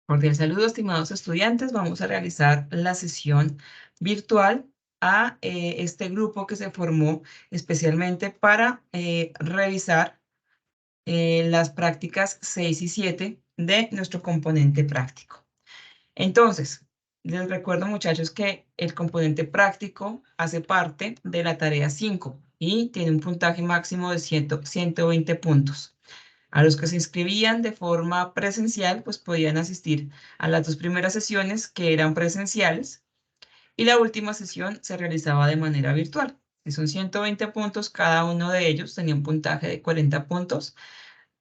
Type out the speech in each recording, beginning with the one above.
Cordial saludo, estimados estudiantes. Vamos a realizar la sesión virtual a este grupo que se formó especialmente para revisar las prácticas 6 y 7 de nuestro componente práctico. Entonces, les recuerdo, muchachos, que el componente práctico hace parte de la tarea 5 y tiene un puntaje máximo de 120 puntos. A los que se inscribían de forma presencial, pues podían asistir a las 2 primeras sesiones que eran presenciales y la última sesión se realizaba de manera virtual. Si son 120 puntos, cada uno de ellos tenía un puntaje de 40 puntos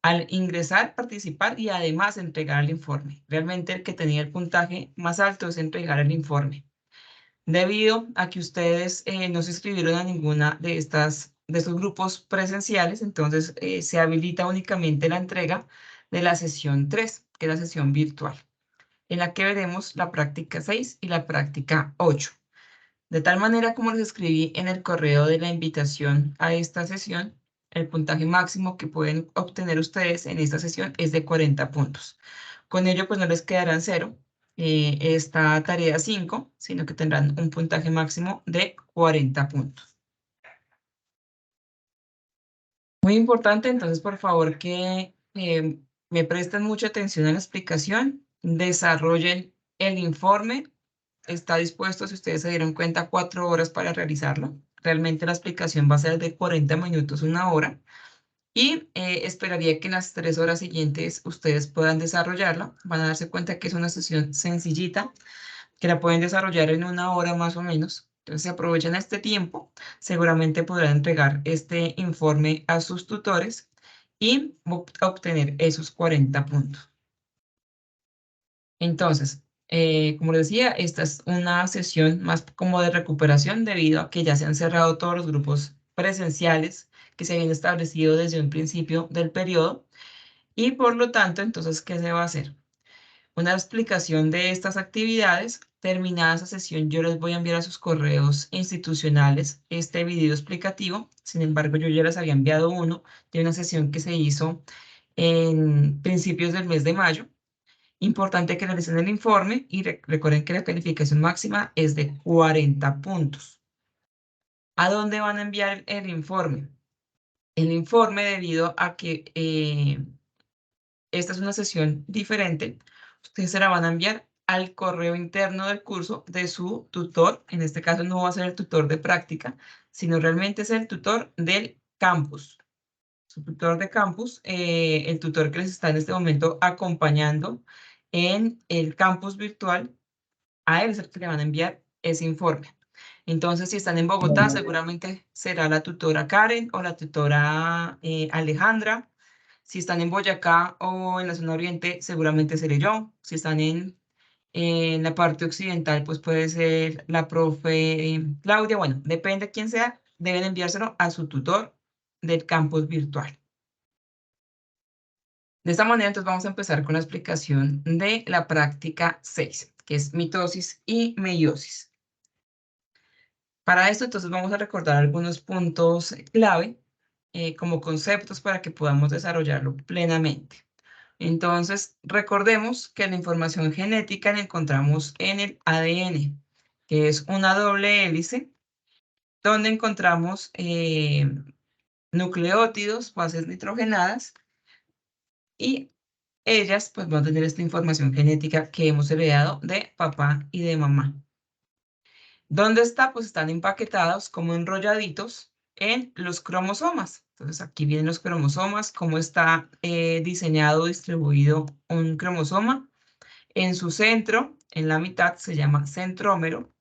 al ingresar, participar y además entregar el informe. Realmente el que tenía el puntaje más alto es entregar el informe. Debido a que ustedes no se inscribieron a ninguna de estos grupos presenciales, entonces se habilita únicamente la entrega de la sesión 3, que es la sesión virtual, en la que veremos la práctica 6 y la práctica 8. De tal manera, como les escribí en el correo de la invitación a esta sesión, el puntaje máximo que pueden obtener ustedes en esta sesión es de 40 puntos. Con ello, pues no les quedarán cero esta tarea 5, sino que tendrán un puntaje máximo de 40 puntos. Muy importante, entonces, por favor, que me presten mucha atención a la explicación, desarrollen el informe. Está dispuesto, si ustedes se dieron cuenta, 4 horas para realizarlo. Realmente la explicación va a ser de 40 minutos, 1 hora. Y esperaría que en las 3 horas siguientes ustedes puedan desarrollarla. Van a darse cuenta que es una sesión sencillita, que la pueden desarrollar en 1 hora más o menos. Entonces, si aprovechan este tiempo, seguramente podrán entregar este informe a sus tutores y obtener esos 40 puntos. Entonces, como les decía, esta es una sesión más como de recuperación debido a que ya se han cerrado todos los grupos presenciales que se habían establecido desde un principio del periodo y por lo tanto, entonces, ¿qué se va a hacer? Una explicación de estas actividades. Terminada esa sesión, yo les voy a enviar a sus correos institucionales este video explicativo. Sin embargo, yo ya les había enviado uno de una sesión que se hizo en principios del mes de mayo. Importante que realicen el informe y recuerden que la calificación máxima es de 40 puntos. ¿A dónde van a enviar el informe? El informe, debido a que esta es una sesión diferente, ustedes se la van a enviar al correo interno del curso de su tutor. En este caso no va a ser el tutor de práctica, sino realmente es el tutor del campus. Su tutor de campus, el tutor que les está en este momento acompañando en el campus virtual, a él es el que le van a enviar ese informe. Entonces, si están en Bogotá, seguramente será la tutora Karen o la tutora Alejandra. Si están en Boyacá o en la zona oriente, seguramente seré yo. Si están en la parte occidental, pues puede ser la profe Claudia. Bueno, depende de quién sea, deben enviárselo a su tutor del campus virtual. De esta manera, entonces vamos a empezar con la explicación de la práctica 6, que es mitosis y meiosis. Para esto, entonces, vamos a recordar algunos puntos clave como conceptos para que podamos desarrollarlo plenamente. Entonces, recordemos que la información genética la encontramos en el ADN, que es una doble hélice, donde encontramos nucleótidos, bases nitrogenadas, y ellas pues van a tener esta información genética que hemos heredado de papá y de mamá. ¿Dónde está? Pues están empaquetados como enrolladitos en los cromosomas. Entonces aquí vienen los cromosomas, cómo está diseñado, distribuido un cromosoma. En su centro, en la mitad, se llama centrómero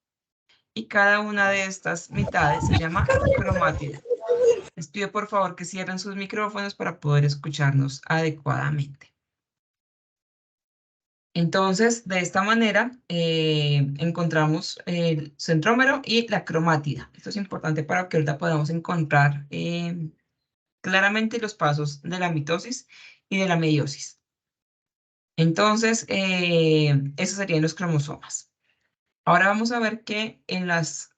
y cada una de estas mitades se llama cromátida. Les pido por favor que cierren sus micrófonos para poder escucharnos adecuadamente. Entonces, de esta manera, encontramos el centrómero y la cromátida. Esto es importante para que ahorita podamos encontrar claramente los pasos de la mitosis y de la meiosis. Entonces, esos serían los cromosomas. Ahora vamos a ver que en los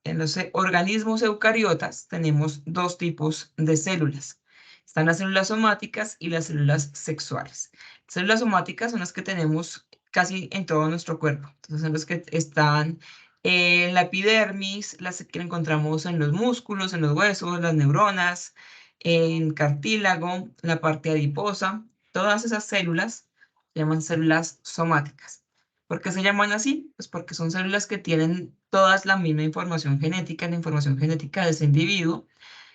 organismos eucariotas tenemos 2 tipos de células. Están las células somáticas y las células sexuales. Células somáticas son las que tenemos casi en todo nuestro cuerpo. Entonces son los que están en la epidermis, las que encontramos en los músculos, en los huesos, las neuronas, en cartílago, la parte adiposa. Todas esas células se llaman células somáticas. ¿Por qué se llaman así? Pues porque son células que tienen todas la misma información genética, la información genética de ese individuo,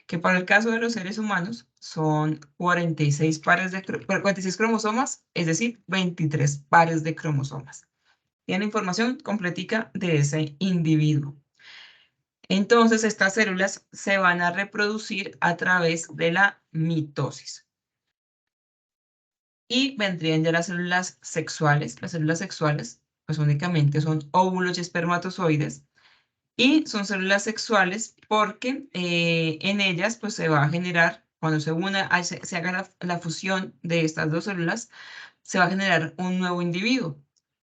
que para el caso de los seres humanos son 46 pares de 46 cromosomas, es decir, 23 pares de cromosomas. Tiene información completica de ese individuo. Entonces, estas células se van a reproducir a través de la mitosis. Y vendrían ya las células sexuales. Las células sexuales, pues únicamente son óvulos y espermatozoides. Y son células sexuales porque en ellas pues se va a generar, cuando se haga la fusión de estas dos células, se va a generar un nuevo individuo.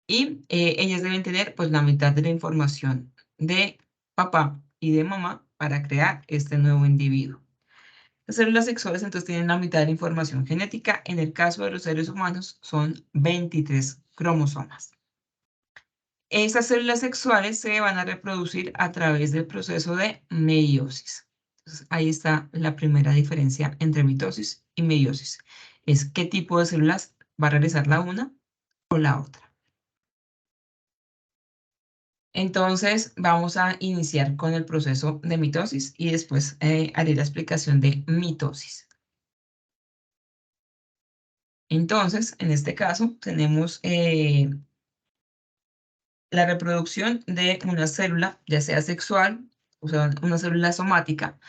Y ellas deben tener pues la mitad de la información de papá y de mamá para crear este nuevo individuo. Las células sexuales entonces tienen la mitad de la información genética. En el caso de los seres humanos son 23 cromosomas. Estas células sexuales se van a reproducir a través del proceso de meiosis. Entonces, ahí está la primera diferencia entre mitosis y meiosis. Es qué tipo de células va a realizar la una o la otra. Entonces, vamos a iniciar con el proceso de mitosis y después haré la explicación de mitosis. Entonces, en este caso, tenemos la reproducción de una célula, ya sea sexual, o sea, una célula somática.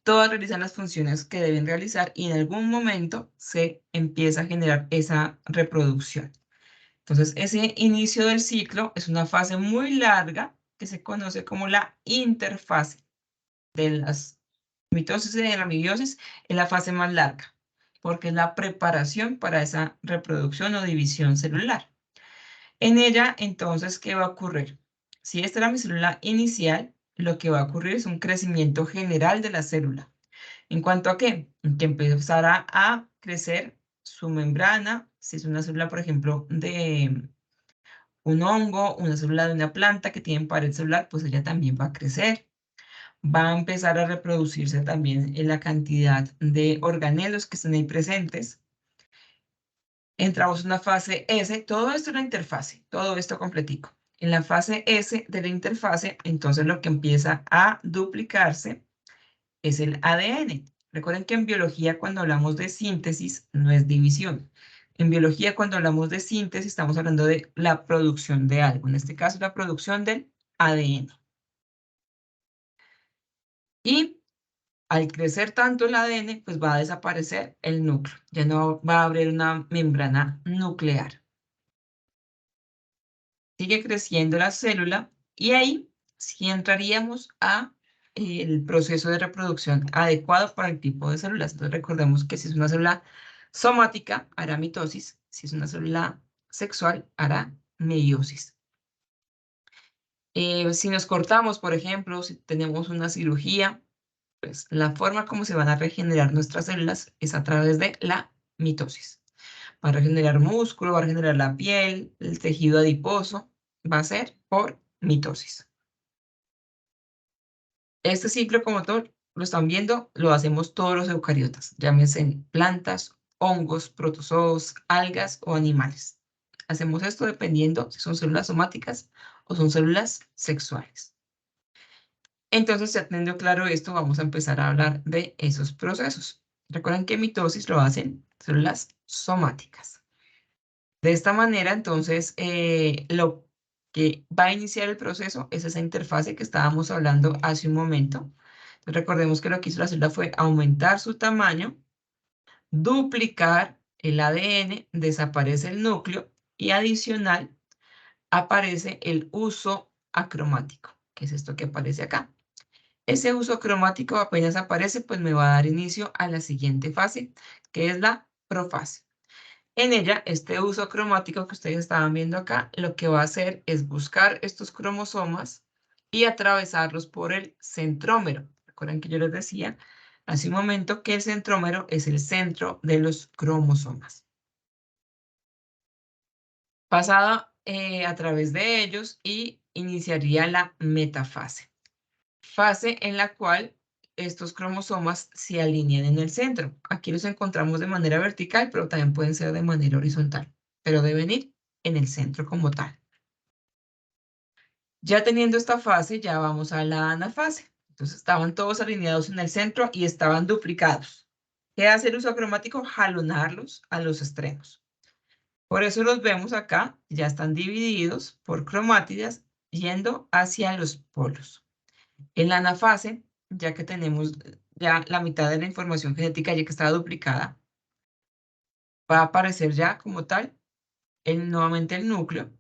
Todas realizan las funciones que deben realizar y en algún momento se empieza a generar esa reproducción. Entonces, ese inicio del ciclo es una fase muy larga que se conoce como la interfase de las mitosis y de la meiosis, es la fase más larga, porque es la preparación para esa reproducción o división celular. En ella, entonces, ¿qué va a ocurrir? Si esta era mi célula inicial, lo que va a ocurrir es un crecimiento general de la célula. ¿En cuanto a qué? En que empezará a crecer su membrana, si es una célula, por ejemplo, de un hongo, una célula de una planta que tiene pared celular, pues ella también va a crecer. Va a empezar a reproducirse también en la cantidad de organelos que estén ahí presentes. Entramos en una fase S, todo esto es la interfase, todo esto completico. En la fase S de la interfase, entonces lo que empieza a duplicarse es el ADN. Recuerden que en biología cuando hablamos de síntesis no es división. En biología cuando hablamos de síntesis estamos hablando de la producción de algo, en este caso la producción del ADN. Y al crecer tanto el ADN, pues va a desaparecer el núcleo, ya no va a haber una membrana nuclear. Sigue creciendo la célula y ahí sí entraríamos a el proceso de reproducción adecuado para el tipo de células. Entonces recordemos que si es una célula somática, hará mitosis. Si es una célula sexual, hará meiosis. Si nos cortamos, por ejemplo, si tenemos una cirugía, pues la forma como se van a regenerar nuestras células es a través de la mitosis. Va a regenerar músculo, va a regenerar la piel, el tejido adiposo, va a ser por mitosis. Este ciclo como todo lo están viendo, lo hacemos todos los eucariotas, llámense plantas, hongos, protozoos, algas o animales. Hacemos esto dependiendo si son células somáticas o son células sexuales. Entonces, ya teniendo claro esto, vamos a empezar a hablar de esos procesos. Recuerden que mitosis lo hacen células somáticas. De esta manera, entonces, lo que va a iniciar el proceso es esa interfase que estábamos hablando hace un momento. Entonces, recordemos que lo que hizo la célula fue aumentar su tamaño, duplicar el ADN, desaparece el núcleo y adicional aparece el uso acromático, que es esto que aparece acá. Ese uso cromático apenas aparece, pues me va a dar inicio a la siguiente fase, que es la profase. En ella, este uso cromático que ustedes estaban viendo acá, lo que va a hacer es buscar estos cromosomas y atravesarlos por el centrómero. Recuerden que yo les decía hace un momento que el centrómero es el centro de los cromosomas. Pasada a través de ellos y iniciaría la metafase, fase en la cual estos cromosomas se alinean en el centro. Aquí los encontramos de manera vertical, pero también pueden ser de manera horizontal, pero deben ir en el centro como tal. Ya teniendo esta fase, ya vamos a la anafase. Entonces estaban todos alineados en el centro y estaban duplicados. ¿Qué hace el uso cromático? Jalonarlos a los extremos. Por eso los vemos acá, ya están divididos por cromátidas yendo hacia los polos. En la anafase, ya que tenemos ya la mitad de la información genética ya que está duplicada, va a aparecer ya como tal nuevamente el núcleo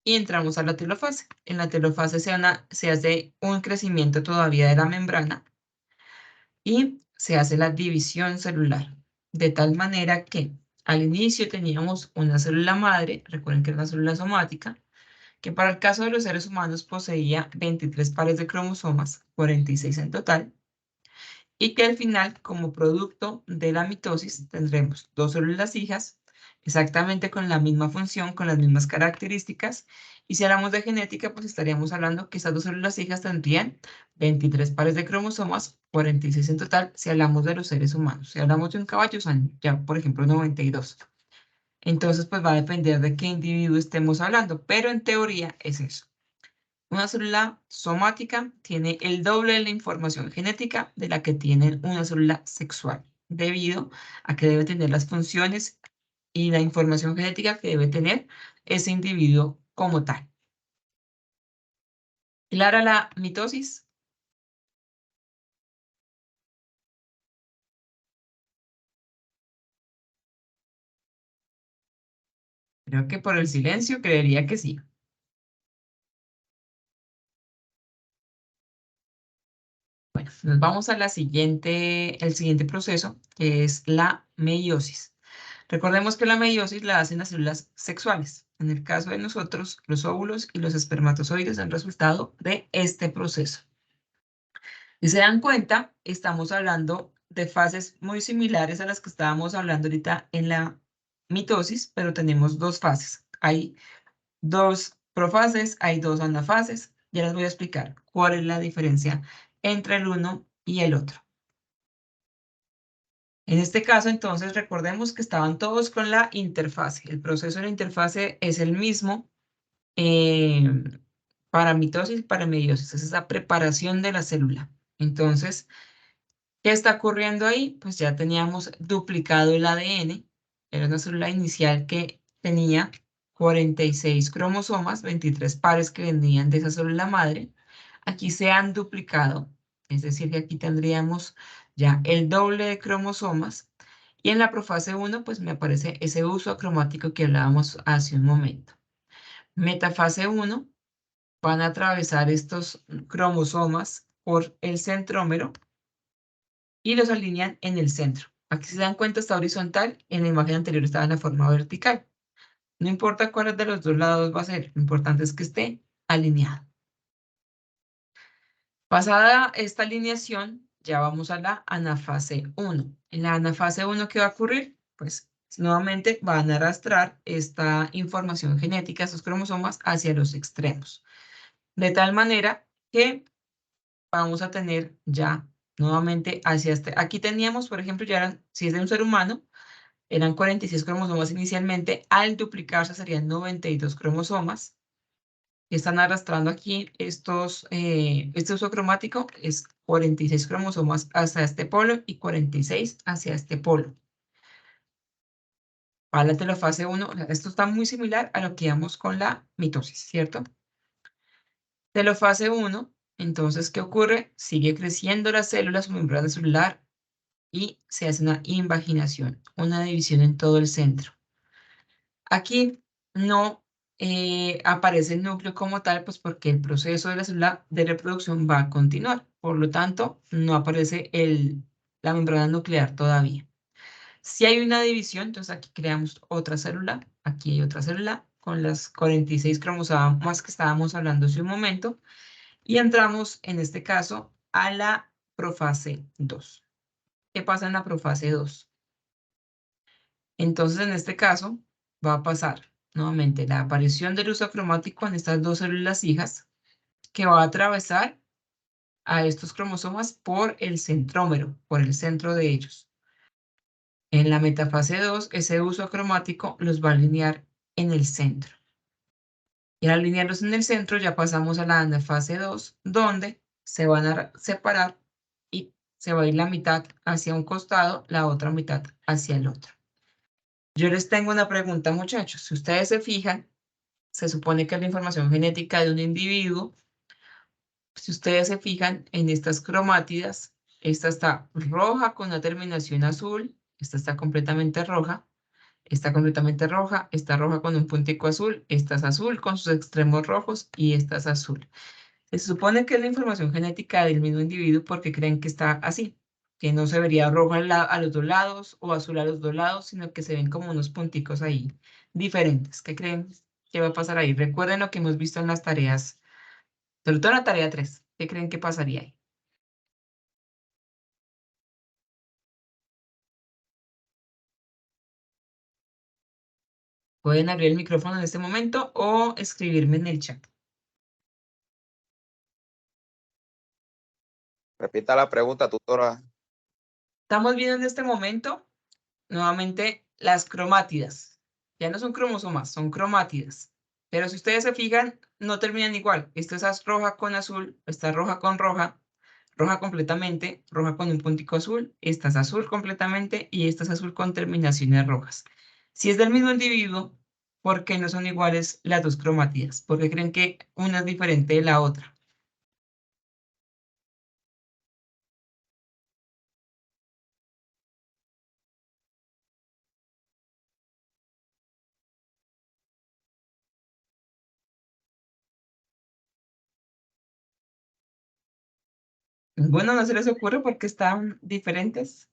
y entramos a la telofase. En la telofase se hace un crecimiento todavía de la membrana y se hace la división celular, de tal manera que al inicio teníamos una célula madre, recuerden que es la célula somática, que para el caso de los seres humanos poseía 23 pares de cromosomas, 46 en total, y que al final, como producto de la mitosis, tendremos dos células hijas, exactamente con la misma función, con las mismas características, y si hablamos de genética, pues estaríamos hablando que esas dos células hijas tendrían 23 pares de cromosomas, 46 en total, si hablamos de los seres humanos. Si hablamos de un caballo, son ya, por ejemplo, 92. Entonces, pues va a depender de qué individuo estemos hablando, pero en teoría es eso. Una célula somática tiene el doble de la información genética de la que tiene una célula sexual, debido a que debe tener las funciones y la información genética que debe tener ese individuo como tal. ¿Clara la mitosis? Creo que por el silencio creería que sí. Bueno, nos vamos a el siguiente proceso, que es la meiosis. Recordemos que la meiosis la hacen las células sexuales. En el caso de nosotros, los óvulos y los espermatozoides son resultado de este proceso. Si se dan cuenta, estamos hablando de fases muy similares a las que estábamos hablando ahorita en la mitosis, pero tenemos dos fases. Hay dos profases, hay dos anafases. Ya les voy a explicar cuál es la diferencia entre el uno y el otro. En este caso, entonces, recordemos que estaban todos con la interfase. El proceso de la interfase es el mismo eh, para mitosis y para meiosis. Es esa preparación de la célula. Entonces, ¿qué está ocurriendo ahí? Pues ya teníamos duplicado el ADN. Era una célula inicial que tenía 46 cromosomas, 23 pares que venían de esa célula madre. Aquí se han duplicado, es decir, que aquí tendríamos ya el doble de cromosomas. Y en la profase 1, pues me aparece ese uso acromático que hablábamos hace un momento. Metafase 1, van a atravesar estos cromosomas por el centrómero y los alinean en el centro. Aquí se dan cuenta, está horizontal, en la imagen anterior estaba en la forma vertical. No importa cuál de los dos lados va a ser, lo importante es que esté alineado. Pasada esta alineación, ya vamos a la anafase 1. En la anafase 1, ¿qué va a ocurrir? Pues nuevamente van a arrastrar esta información genética, estos cromosomas, hacia los extremos. De tal manera que vamos a tener ya nuevamente hacia aquí teníamos, por ejemplo, ya eran, si es de un ser humano, eran 46 cromosomas inicialmente, al duplicarse serían 92 cromosomas. Están arrastrando aquí este uso cromático es 46 cromosomas hacia este polo y 46 hacia este polo. Para la telofase 1, esto está muy similar a lo que íbamos con la mitosis, ¿cierto? Telofase 1, entonces, ¿qué ocurre? Sigue creciendo la célula, su membrana celular, y se hace una invaginación, una división en todo el centro. Aquí no aparece el núcleo como tal, pues porque el proceso de la célula de reproducción va a continuar. Por lo tanto, no aparece la membrana nuclear todavía. Si hay una división, entonces aquí creamos otra célula, aquí hay otra célula con las 46 cromosomas que estábamos hablando hace un momento, y entramos en este caso a la profase 2. ¿Qué pasa en la profase 2? Entonces, en este caso, va a pasar nuevamente, la aparición del uso cromático en estas dos células hijas que va a atravesar a estos cromosomas por el centrómero, por el centro de ellos. En la metafase 2, ese uso cromático los va a alinear en el centro. Y al alinearlos en el centro ya pasamos a la anafase 2, donde se van a separar y se va a ir la mitad hacia un costado, la otra mitad hacia el otro. Yo les tengo una pregunta, muchachos. Si ustedes se fijan, se supone que es la información genética de un individuo. Si ustedes se fijan en estas cromátidas, esta está roja con una terminación azul, esta está completamente roja, está completamente roja, está roja con un puntico azul, esta es azul con sus extremos rojos y esta es azul. Se supone que es la información genética del mismo individuo porque creen que está así, que no se vería rojo a los dos lados o azul a los dos lados, sino que se ven como unos punticos ahí diferentes. ¿Qué creen que va a pasar ahí? Recuerden lo que hemos visto en las tareas, sobre todo en la tarea 3. ¿Qué creen que pasaría ahí? Pueden abrir el micrófono en este momento o escribirme en el chat. Repita la pregunta, tutora. Estamos viendo en este momento nuevamente las cromátidas. Ya no son cromosomas, son cromátidas. Pero si ustedes se fijan, no terminan igual. Esta es roja con azul, esta es roja con roja, roja completamente, roja con un puntico azul, esta es azul completamente y esta es azul con terminaciones rojas. Si es del mismo individuo, ¿por qué no son iguales las dos cromátidas? Porque creen que una es diferente de la otra. Bueno, no se les ocurre porque están diferentes.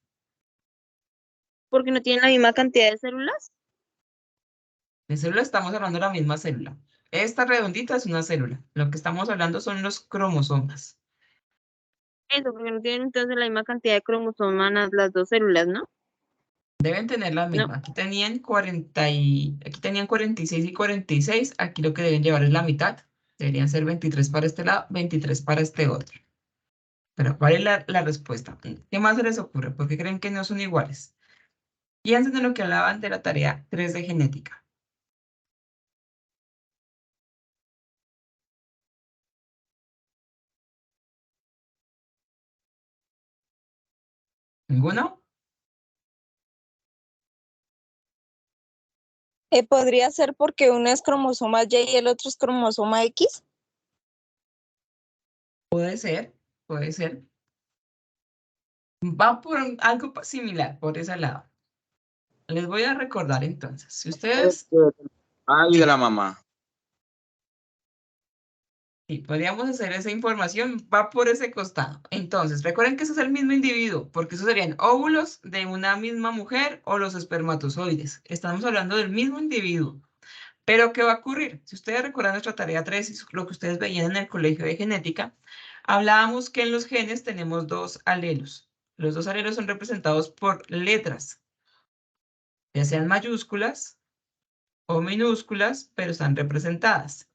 Porque no tienen la misma cantidad de células. De célula estamos hablando de la misma célula. Esta redondita es una célula. Lo que estamos hablando son los cromosomas. Eso, porque no tienen entonces la misma cantidad de cromosomas las dos células, ¿no? Deben tener la No. misma. Aquí tenían 46 y 46. Aquí lo que deben llevar es la mitad. Deberían ser 23 para este lado, 23 para este otro. Pero ¿cuál es la respuesta? ¿Qué más se les ocurre? ¿Por qué creen que no son iguales? Piensen en lo que hablaban de la tarea 3 de genética. ¿Ninguno? ¿Podría ser porque uno es cromosoma Y y el otro es cromosoma X? Puede ser, puede ser. Va por algo similar, por ese lado. Les voy a recordar entonces, si ustedes, Ay, de la mamá. sí, podríamos hacer esa información, va por ese costado. Entonces, recuerden que ese es el mismo individuo, porque esos serían óvulos de una misma mujer o los espermatozoides. Estamos hablando del mismo individuo. Pero, ¿qué va a ocurrir? Si ustedes recuerdan nuestra tarea 3 y lo que ustedes veían en el colegio de genética, hablábamos que en los genes tenemos dos alelos. Los dos alelos son representados por letras, ya sean mayúsculas o minúsculas, pero están representadas.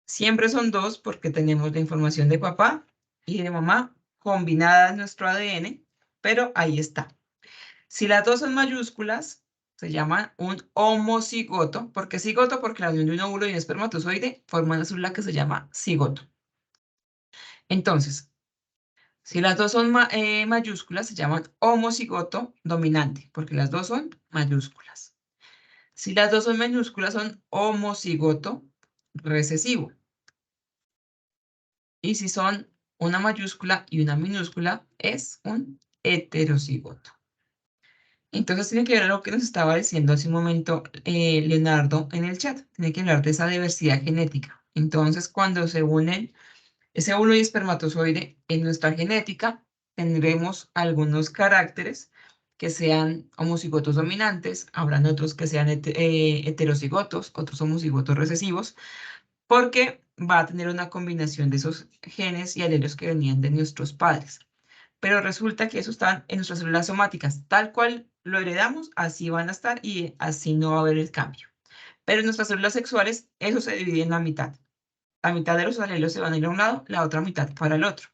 Siempre son dos porque tenemos la información de papá y de mamá combinada en nuestro ADN, pero ahí está. Si las dos son mayúsculas, se llama un homocigoto. ¿Por qué cigoto? Porque la unión de un óvulo y un espermatozoide forma una célula que se llama cigoto. Entonces, si las dos son mayúsculas, se llaman homocigoto dominante, porque las dos son mayúsculas. Si las dos son minúsculas, son homocigoto recesivo. Y si son una mayúscula y una minúscula, es un heterocigoto. Entonces tiene que ver lo que nos estaba diciendo hace un momento Leonardo en el chat. Tiene que hablar de esa diversidad genética. Entonces, cuando se unen ese óvulo y espermatozoide en nuestra genética, tendremos algunos caracteres que sean homocigotos dominantes, habrán otros que sean heterocigotos, otros homocigotos recesivos, porque va a tener una combinación de esos genes y alelos que venían de nuestros padres. Pero resulta que eso está en nuestras células somáticas, tal cual lo heredamos, así van a estar y así no va a haber el cambio. Pero en nuestras células sexuales, eso se divide en la mitad. La mitad de los alelos se van a ir a un lado, la otra mitad para el otro.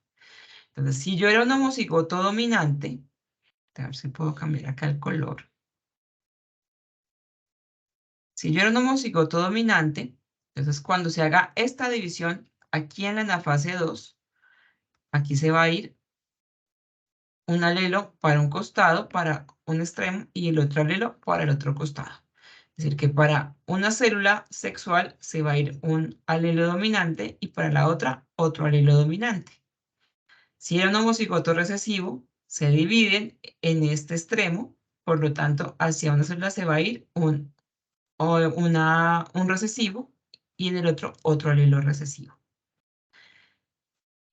Entonces, si yo era un homocigoto dominante, a ver si puedo cambiar acá el color. Si yo era un homocigoto dominante, entonces cuando se haga esta división aquí en la anafase 2, aquí se va a ir un alelo para un costado, para un extremo, y el otro alelo para el otro costado. Es decir, que para una célula sexual se va a ir un alelo dominante y para la otra otro alelo dominante. Si era un homocigoto recesivo, se dividen en este extremo, por lo tanto, hacia una célula se va a ir un recesivo y en el otro alelo recesivo.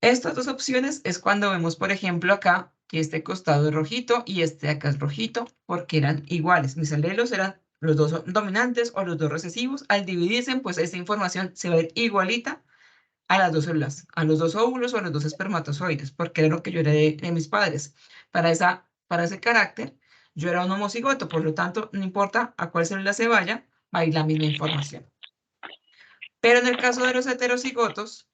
Estas dos opciones es cuando vemos, por ejemplo, acá que este costado es rojito y este de acá es rojito, porque eran iguales. Mis alelos eran los dos dominantes o los dos recesivos. Al dividirse, pues esta información se va a ir igualita a las dos células, a los dos óvulos o a los dos espermatozoides, porque era lo que yo heredé de mis padres. Para ese carácter, yo era un homocigoto, por lo tanto, no importa a cuál célula se vaya, va a ir la misma información. Pero en el caso de los heterocigotos,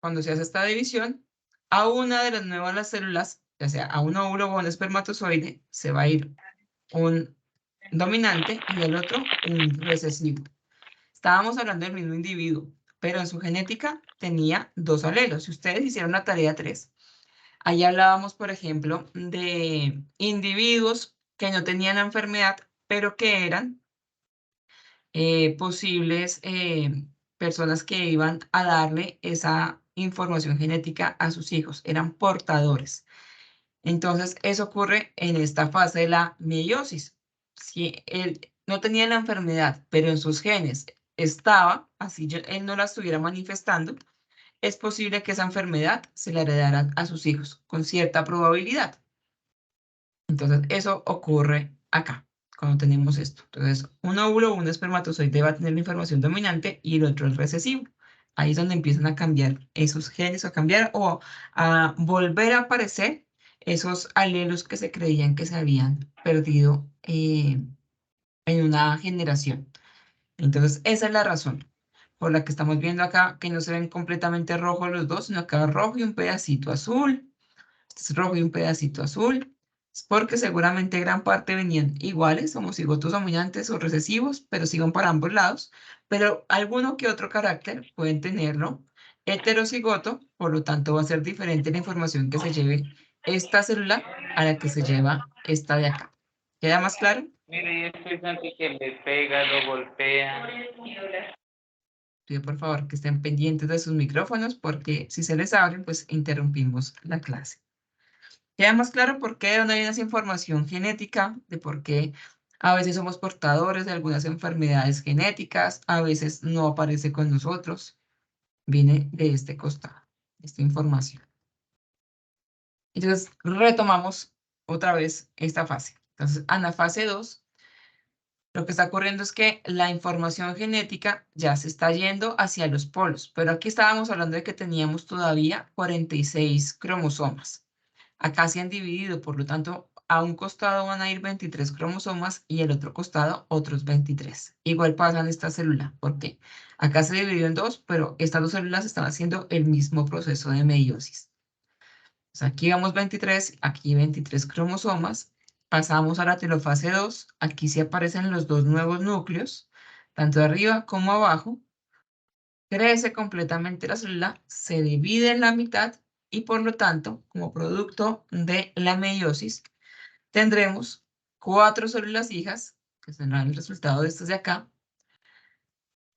cuando se hace esta división, a una de las nuevas células, ya sea a un óvulo o a un espermatozoide, se va a ir un dominante y el otro un recesivo. Estábamos hablando del mismo individuo, pero en su genética tenía dos alelos. Si ustedes hicieron la tarea 3, ahí hablábamos, por ejemplo, de individuos que no tenían la enfermedad, pero que eran posibles personas que iban a darle esa información genética a sus hijos, eran portadores. Entonces, eso ocurre en esta fase de la meiosis. Si él no tenía la enfermedad, pero en sus genes estaba, así él no la estuviera manifestando, es posible que esa enfermedad se la heredara a sus hijos con cierta probabilidad. Entonces, eso ocurre acá, cuando tenemos esto. Entonces, un óvulo o un espermatozoide va a tener la información dominante y el otro es recesivo. Ahí es donde empiezan a cambiar esos genes, a cambiar o a volver a aparecer esos alelos que se creían que se habían perdido en una generación. Entonces, esa es la razón por la que estamos viendo acá que no se ven completamente rojos los dos, sino acá rojo y un pedacito azul. Este es rojo y un pedacito azul. Es porque seguramente gran parte venían iguales, homocigotos dominantes o recesivos, pero siguen para ambos lados. Pero alguno que otro carácter pueden tenerlo heterocigoto, por lo tanto va a ser diferente la información que se lleve esta célula a la que se lleva esta de acá. ¿Queda más claro? Mire, y esto es antes que le pega, lo golpea. Pido por favor que estén pendientes de sus micrófonos porque si se les abren, pues interrumpimos la clase. Queda más claro por qué no hay esa información genética, de por qué a veces somos portadores de algunas enfermedades genéticas, a veces no aparece con nosotros, viene de este costado, esta información. Entonces, retomamos otra vez esta fase. Entonces, en la fase 2, lo que está ocurriendo es que la información genética ya se está yendo hacia los polos, pero aquí estábamos hablando de que teníamos todavía 46 cromosomas. Acá se han dividido, por lo tanto, a un costado van a ir 23 cromosomas y el otro costado otros 23. Igual pasa en esta célula, porque acá se dividió en dos, pero estas dos células están haciendo el mismo proceso de meiosis. Entonces, aquí vamos 23, aquí 23 cromosomas. Pasamos a la telofase 2. Aquí sí aparecen los dos nuevos núcleos, tanto arriba como abajo. Crece completamente la célula, se divide en la mitad y por lo tanto, como producto de la meiosis, tendremos 4 células hijas, que serán el resultado de estas de acá,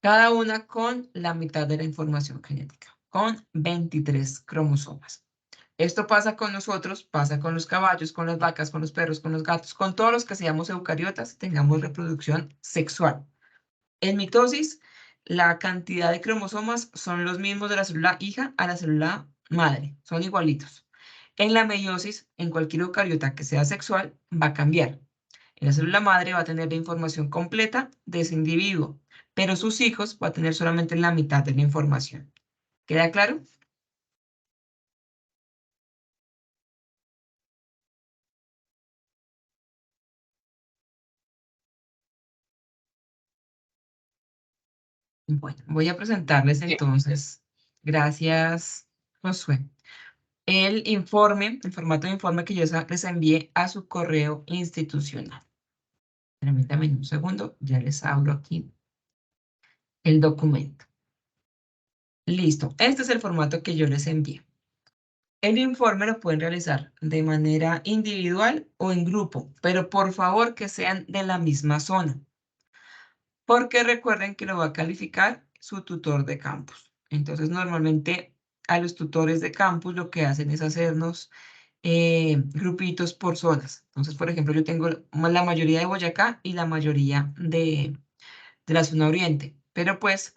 cada una con la mitad de la información genética, con 23 cromosomas. Esto pasa con nosotros, pasa con los caballos, con las vacas, con los perros, con los gatos, con todos los que seamos eucariotas, tengamos reproducción sexual. En mitosis, la cantidad de cromosomas son los mismos de la célula hija a la célula madre, son igualitos. En la meiosis, en cualquier eucariota que sea sexual, va a cambiar. En la célula madre va a tener la información completa de ese individuo, pero sus hijos va a tener solamente la mitad de la información. ¿Queda claro? Bueno, voy a presentarles entonces, gracias, Josué, el informe, el formato de informe que yo les envié a su correo institucional. Permítanme un segundo, ya les abro aquí el documento. Listo, este es el formato que yo les envié. El informe lo pueden realizar de manera individual o en grupo, pero por favor que sean de la misma zona, porque recuerden que lo va a calificar su tutor de campus. Entonces, normalmente a los tutores de campus lo que hacen es hacernos grupitos por zonas. Entonces, por ejemplo, yo tengo la mayoría de Boyacá y la mayoría de la zona oriente, pero pues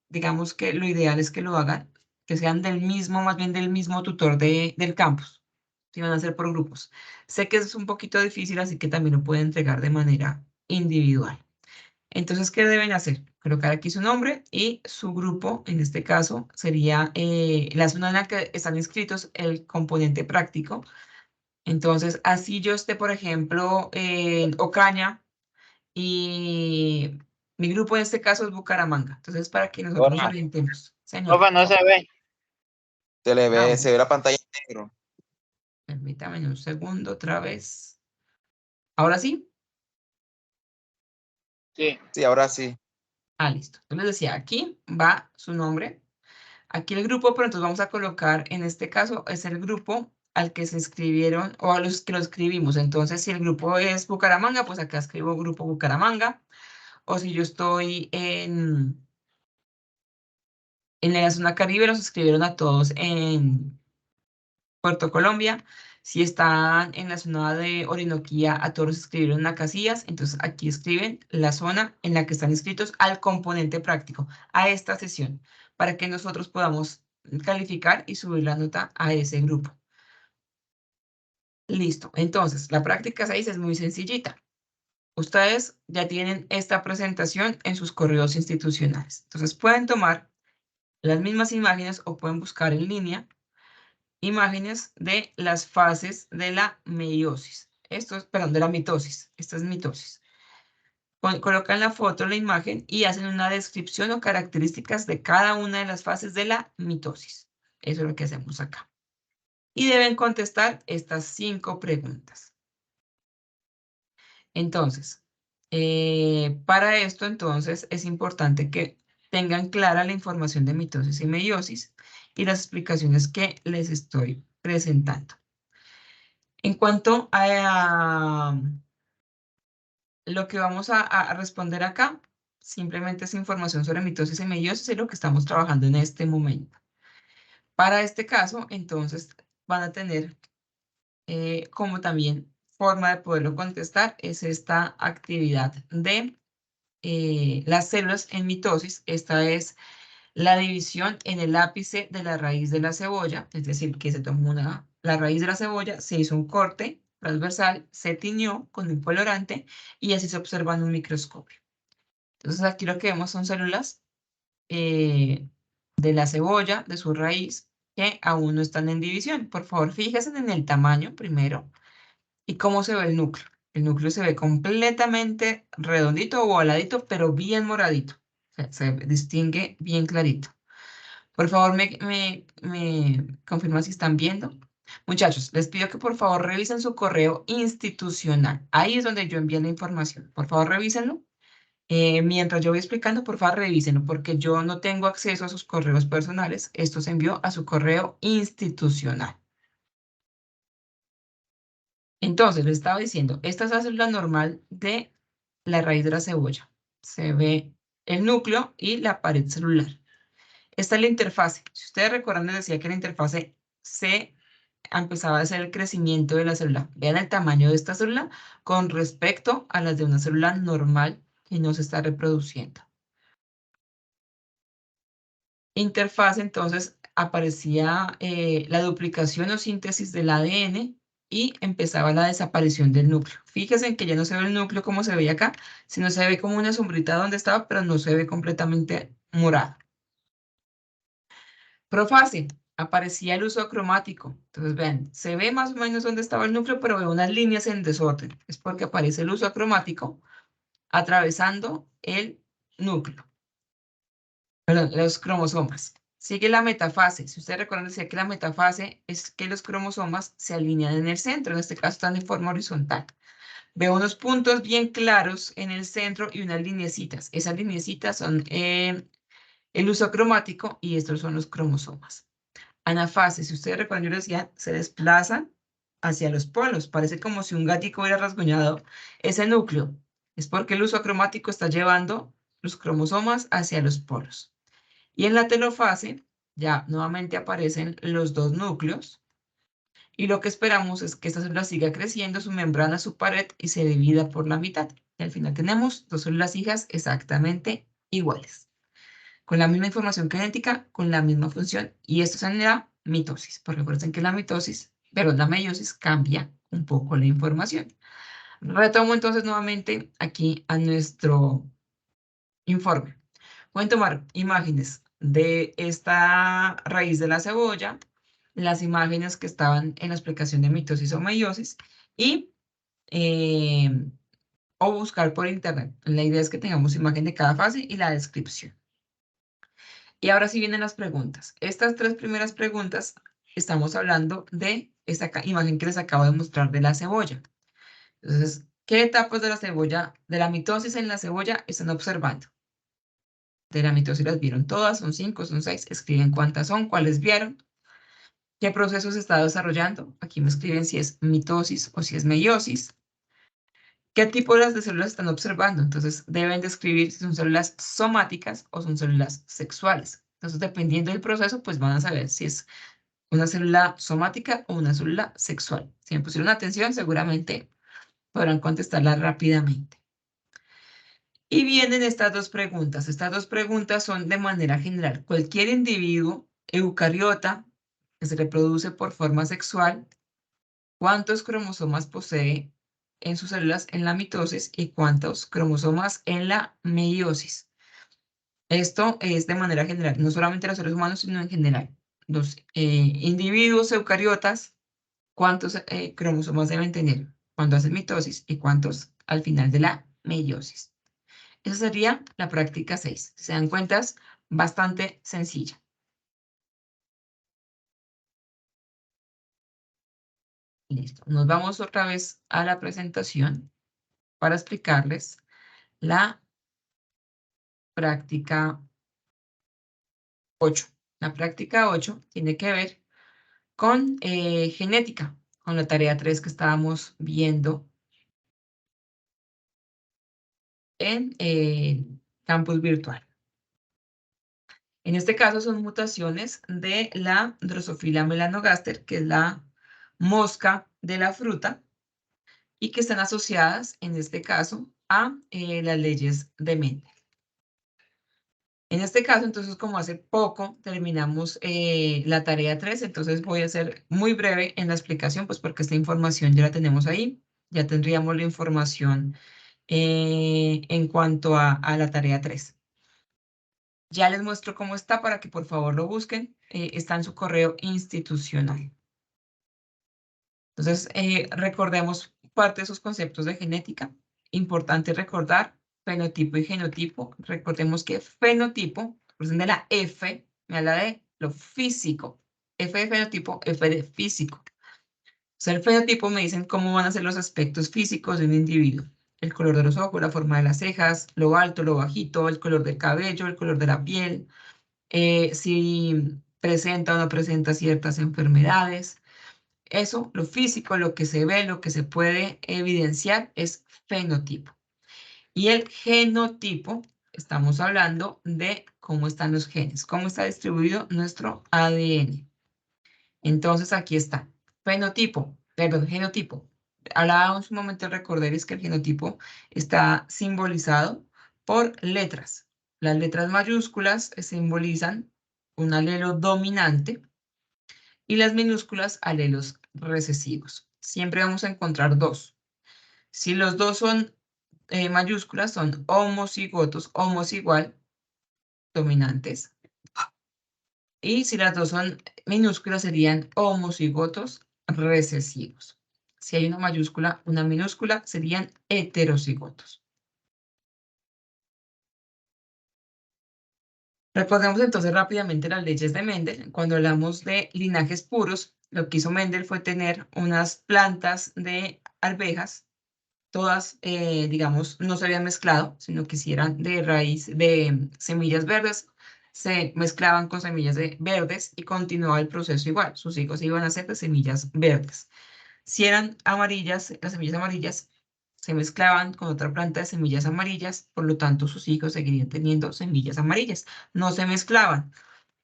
digamos que lo ideal es que lo hagan, que sean del mismo, más bien del mismo tutor del campus, si van a ser por grupos. Sé que es un poquito difícil, así que también lo pueden entregar de manera individual. Entonces, ¿qué deben hacer? Colocar aquí su nombre y su grupo, en este caso, sería la zona en la que están inscritos, el componente práctico. Entonces, así yo esté, por ejemplo, en Ocaña, y mi grupo en este caso es Bucaramanga. Entonces, para que nosotros nos Hola. orientemos. Señor, Profe, no se ve. Se le ve, bueno, se ve la pantalla en negro. permítame un segundo otra vez. ¿Ahora sí? Sí. Sí, ahora sí. Ah, listo. Entonces les decía, aquí va su nombre. Aquí el grupo, pero entonces vamos a colocar, en este caso, es el grupo al que se inscribieron o a los que lo escribimos. Entonces, si el grupo es Bucaramanga, pues acá escribo Grupo Bucaramanga. O si yo estoy en la zona Caribe, los escribieron a todos en Puerto Colombia. Si están en la zona de Orinoquía, a todos los escribieron a Casillas, entonces aquí escriben la zona en la que están inscritos al componente práctico, a esta sesión, para que nosotros podamos calificar y subir la nota a ese grupo. Listo, entonces la práctica 6 es muy sencillita. Ustedes ya tienen esta presentación en sus correos institucionales. Entonces pueden tomar las mismas imágenes o pueden buscar en línea imágenes de las fases de la meiosis. Esto es, perdón, de la mitosis. Esta es mitosis. Colocan la foto, la imagen y hacen una descripción o características de cada una de las fases de la mitosis. Eso es lo que hacemos acá. Y deben contestar estas 5 preguntas. Entonces, para esto entonces es importante que tengan clara la información de mitosis y meiosis y las explicaciones que les estoy presentando. En cuanto a lo que vamos a responder acá, simplemente es información sobre mitosis y meiosis, es lo que estamos trabajando en este momento. Para este caso, entonces, van a tener como también forma de poderlo contestar, es esta actividad de las células en mitosis. Esta es la división en el ápice de la raíz de la cebolla, es decir, que se tomó la raíz de la cebolla, se hizo un corte transversal, se tiñó con un colorante y así se observa en un microscopio. Entonces aquí lo que vemos son células de la cebolla, de su raíz, que aún no están en división. Por favor, fíjense en el tamaño primero y cómo se ve el núcleo. El núcleo se ve completamente redondito o ovaladito, pero bien moradito. O sea, se distingue bien clarito. Por favor, me confirman si están viendo. Muchachos, les pido que por favor revisen su correo institucional. Ahí es donde yo envié la información. Por favor, revísenlo. Mientras yo voy explicando, por favor, revísenlo, porque yo no tengo acceso a sus correos personales. Esto se envió a su correo institucional. Entonces, les estaba diciendo, esta es la célula normal de la raíz de la cebolla. Se ve el núcleo y la pared celular. Esta es la interfase. Si ustedes recuerdan, les decía que la interfase se empezaba a hacer el crecimiento de la célula. Vean el tamaño de esta célula con respecto a las de una célula normal que no se está reproduciendo. Interfase, entonces, aparecía la duplicación o síntesis del ADN y empezaba la desaparición del núcleo. Fíjense en que ya no se ve el núcleo como se veía acá, sino se ve como una sombrita donde estaba, pero no se ve completamente morado. Profase, aparecía el uso cromático. Entonces, vean, se ve más o menos dónde estaba el núcleo, pero veo unas líneas en desorden. Es porque aparece el uso cromático atravesando el núcleo. Perdón, los cromosomas. Sigue la metafase. Si ustedes recuerdan, decía que la metafase es que los cromosomas se alinean en el centro, en este caso están de forma horizontal. Veo unos puntos bien claros en el centro y unas lineecitas. Esas lineecitas son el uso cromático y estos son los cromosomas. Anafase, si ustedes recuerdan, yo les decía, se desplazan hacia los polos. Parece como si un gatico hubiera rasguñado ese núcleo. Es porque el uso cromático está llevando los cromosomas hacia los polos. Y en la telofase ya nuevamente aparecen los dos núcleos. Y lo que esperamos es que esta célula siga creciendo su membrana, su pared y se divida por la mitad. Y al final tenemos dos células hijas exactamente iguales, con la misma información genética, con la misma función. Y esto se genera mitosis, porque recuerden que la mitosis, pero la meiosis cambia un poco la información. Retomo entonces nuevamente aquí a nuestro informe. Pueden tomar imágenes de esta raíz de la cebolla, las imágenes que estaban en la explicación de mitosis o meiosis y o buscar por internet. La idea es que tengamos imagen de cada fase y la descripción. Y ahora sí vienen las preguntas. Estas tres primeras preguntas estamos hablando de esta imagen que les acabo de mostrar de la cebolla. Entonces, ¿qué etapas de la cebolla, de la mitosis en la cebolla están observando? De la mitosis las vieron todas, son 5, son 6, escriben cuántas son, cuáles vieron, qué proceso se está desarrollando. Aquí me escriben si es mitosis o si es meiosis. ¿Qué tipo de células están observando? Entonces deben describir si son células somáticas o son células sexuales. Entonces, dependiendo del proceso, pues van a saber si es una célula somática o una célula sexual. Si me pusieron atención, seguramente podrán contestarla rápidamente. Y vienen estas dos preguntas. Estas dos preguntas son de manera general. Cualquier individuo eucariota que se reproduce por forma sexual, ¿cuántos cromosomas posee en sus células en la mitosis y cuántos cromosomas en la meiosis? Esto es de manera general, no solamente los seres humanos, sino en general. Los individuos eucariotas, ¿cuántos cromosomas deben tener cuando hacen mitosis y cuántos al final de la meiosis? Esa sería la práctica 6. Si se dan cuenta, es bastante sencilla. Listo. Nos vamos otra vez a la presentación para explicarles la práctica 8. La práctica 8 tiene que ver con genética, con la tarea 3 que estábamos viendo en campus virtual. En este caso son mutaciones de la Drosophila melanogaster, que es la mosca de la fruta, y que están asociadas, en este caso, a las leyes de Mendel. En este caso, entonces, como hace poco terminamos la tarea 3, entonces voy a ser muy breve en la explicación, pues porque esta información ya la tenemos ahí, ya tendríamos la información en cuanto a la tarea 3. Ya les muestro cómo está para que por favor lo busquen. Está en su correo institucional. Entonces, recordemos parte de esos conceptos de genética. Importante recordar fenotipo y genotipo. Recordemos que fenotipo, por de la F, me habla de lo físico. F de fenotipo, F de físico. O sea, el fenotipo me dicen cómo van a ser los aspectos físicos de un individuo. El color de los ojos, la forma de las cejas, lo alto, lo bajito, el color del cabello, el color de la piel, si presenta o no presenta ciertas enfermedades. Eso, lo físico, lo que se ve, lo que se puede evidenciar es fenotipo. Y el genotipo, estamos hablando de cómo están los genes, cómo está distribuido nuestro ADN. Entonces aquí está, genotipo. Hablábamos un momento, recordaréis que el genotipo está simbolizado por letras. Las letras mayúsculas simbolizan un alelo dominante y las minúsculas alelos recesivos. Siempre vamos a encontrar dos. Si los dos son mayúsculas, son homocigotos, homos igual, dominantes. Y si las dos son minúsculas, serían homocigotos recesivos. Si hay una mayúscula, una minúscula, serían heterocigotos. Recordemos entonces rápidamente las leyes de Mendel. Cuando hablamos de linajes puros, lo que hizo Mendel fue tener unas plantas de arvejas, todas, digamos, no se habían mezclado, sino que si eran de raíz, de semillas verdes, se mezclaban con semillas verdes y continuaba el proceso igual. Sus hijos iban a ser de semillas verdes. Si eran amarillas, las semillas amarillas se mezclaban con otra planta de semillas amarillas, por lo tanto sus hijos seguirían teniendo semillas amarillas. No se mezclaban.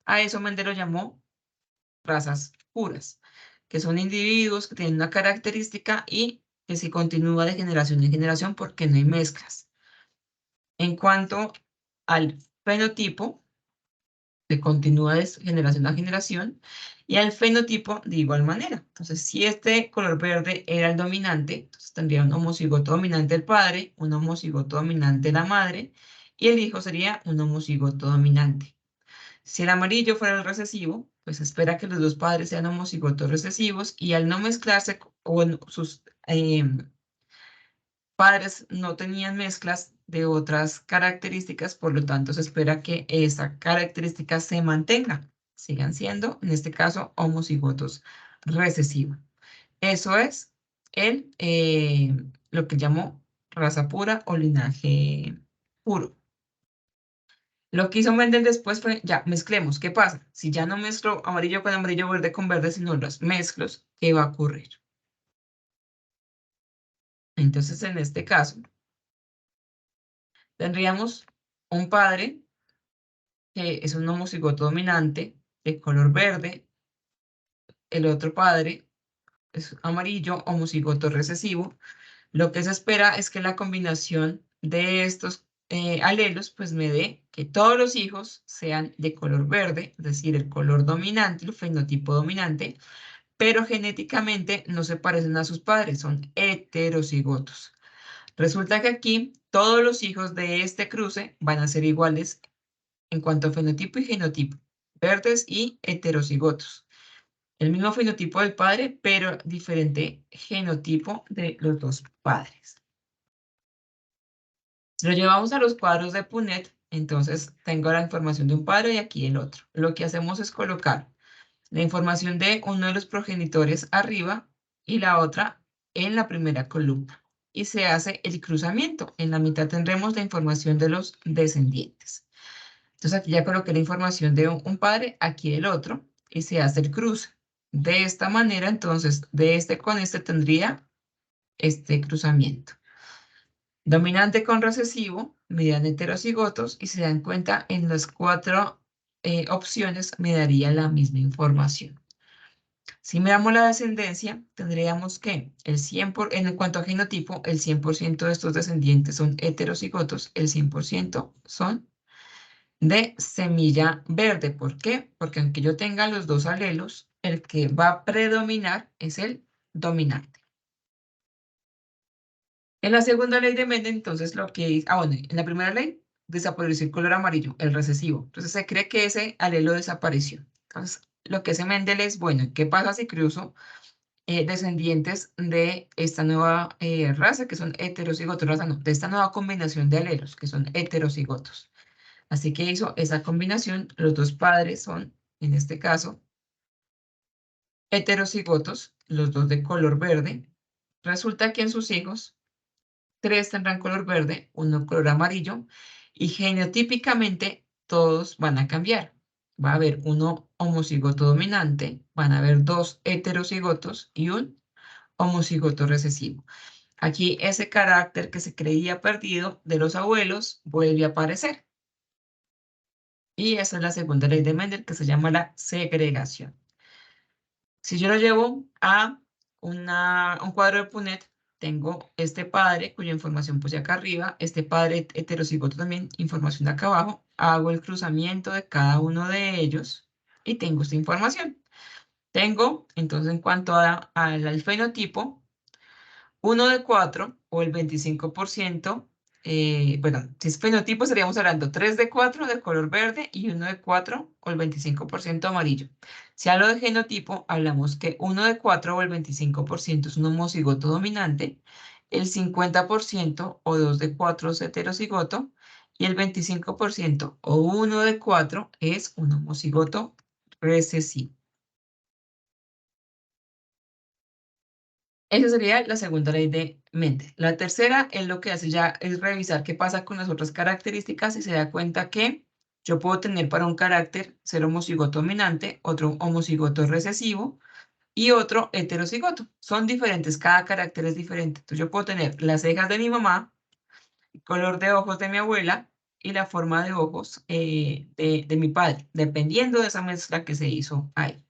A eso Mendel lo llamó razas puras, que son individuos que tienen una característica y que se continúa de generación en generación porque no hay mezclas. En cuanto al fenotipo, se continúa de generación a generación, y al fenotipo de igual manera. Entonces, si este color verde era el dominante, entonces tendría un homocigoto dominante el padre, un homocigoto dominante la madre, y el hijo sería un homocigoto dominante. Si el amarillo fuera el recesivo, pues espera que los dos padres sean homocigotos recesivos, y al no mezclarse con sus padres no tenían mezclas de otras características, por lo tanto se espera que esa característica se mantenga, sigan siendo, en este caso, homocigotos recesivos. Eso es lo que llamó raza pura o linaje puro. Lo que hizo Mendel después fue, ya, mezclemos. ¿Qué pasa? Si ya no mezclo amarillo con amarillo, verde con verde, sino los mezclos, ¿qué va a ocurrir? Entonces, en este caso, tendríamos un padre que es un homocigoto dominante de color verde, el otro padre es amarillo, homocigoto recesivo. Lo que se espera es que la combinación de estos alelos pues me dé que todos los hijos sean de color verde, es decir, el color dominante, el fenotipo dominante, pero genéticamente no se parecen a sus padres, son heterocigotos. Resulta que aquí todos los hijos de este cruce van a ser iguales en cuanto a fenotipo y genotipo, verdes y heterocigotos. El mismo fenotipo del padre, pero diferente genotipo de los dos padres. Si lo llevamos a los cuadros de Punnett, entonces tengo la información de un padre y aquí el otro. Lo que hacemos es colocar la información de uno de los progenitores arriba y la otra en la primera columna. Y se hace el cruzamiento. En la mitad tendremos la información de los descendientes. Entonces aquí ya coloqué la información de un padre, aquí el otro, y se hace el cruce. De esta manera, entonces, de este con este tendría este cruzamiento. Dominante con recesivo, me dan heterocigotos, y se dan cuenta, en las cuatro opciones me daría la misma información. Si miramos la descendencia, tendríamos que en cuanto a genotipo, el 100% de estos descendientes son heterocigotos, el 100% son de semilla verde. ¿Por qué? Porque aunque yo tenga los dos alelos, el que va a predominar es el dominante. En la segunda ley de Mendel, entonces lo que es, bueno, en la primera ley desapareció el color amarillo, el recesivo. Entonces se cree que ese alelo desapareció. Entonces lo que hace Mendel es, bueno, ¿qué pasa si cruzo descendientes de esta nueva raza, que son heterocigotos, raza no, de esta nueva combinación de alelos, que son heterocigotos? Así que hizo esa combinación, los dos padres son, en este caso, heterocigotos, los dos de color verde. Resulta que en sus hijos, 3 tendrán color verde, 1 color amarillo, y genotípicamente todos van a cambiar. Va a haber uno homocigoto dominante, van a haber 2 heterocigotos y un homocigoto recesivo. Aquí ese carácter que se creía perdido de los abuelos vuelve a aparecer. Y esa es la segunda ley de Mendel, que se llama la segregación. Si yo lo llevo a un cuadro de Punnett, tengo este padre, cuya información puse acá arriba, este padre heterocigoto también, información acá abajo, hago el cruzamiento de cada uno de ellos y tengo esta información. Tengo, entonces, en cuanto al fenotipo, 1 de 4 o el 25%, bueno, si es fenotipo estaríamos hablando 3 de 4 de color verde y 1 de 4 o el 25% amarillo. Si hablo de genotipo, hablamos que 1 de 4 o el 25% es un homocigoto dominante, el 50% o 2 de 4 es heterocigoto y el 25% o 1 de 4 es un homocigoto recesivo. Esa sería la segunda ley de Mendel. La tercera es lo que hace ya es revisar qué pasa con las otras características y se da cuenta que yo puedo tener para un carácter ser homocigoto dominante, otro homocigoto recesivo y otro heterocigoto. Son diferentes, cada carácter es diferente. Entonces yo puedo tener las cejas de mi mamá, el color de ojos de mi abuela y la forma de ojos de mi padre, dependiendo de esa mezcla que se hizo ahí.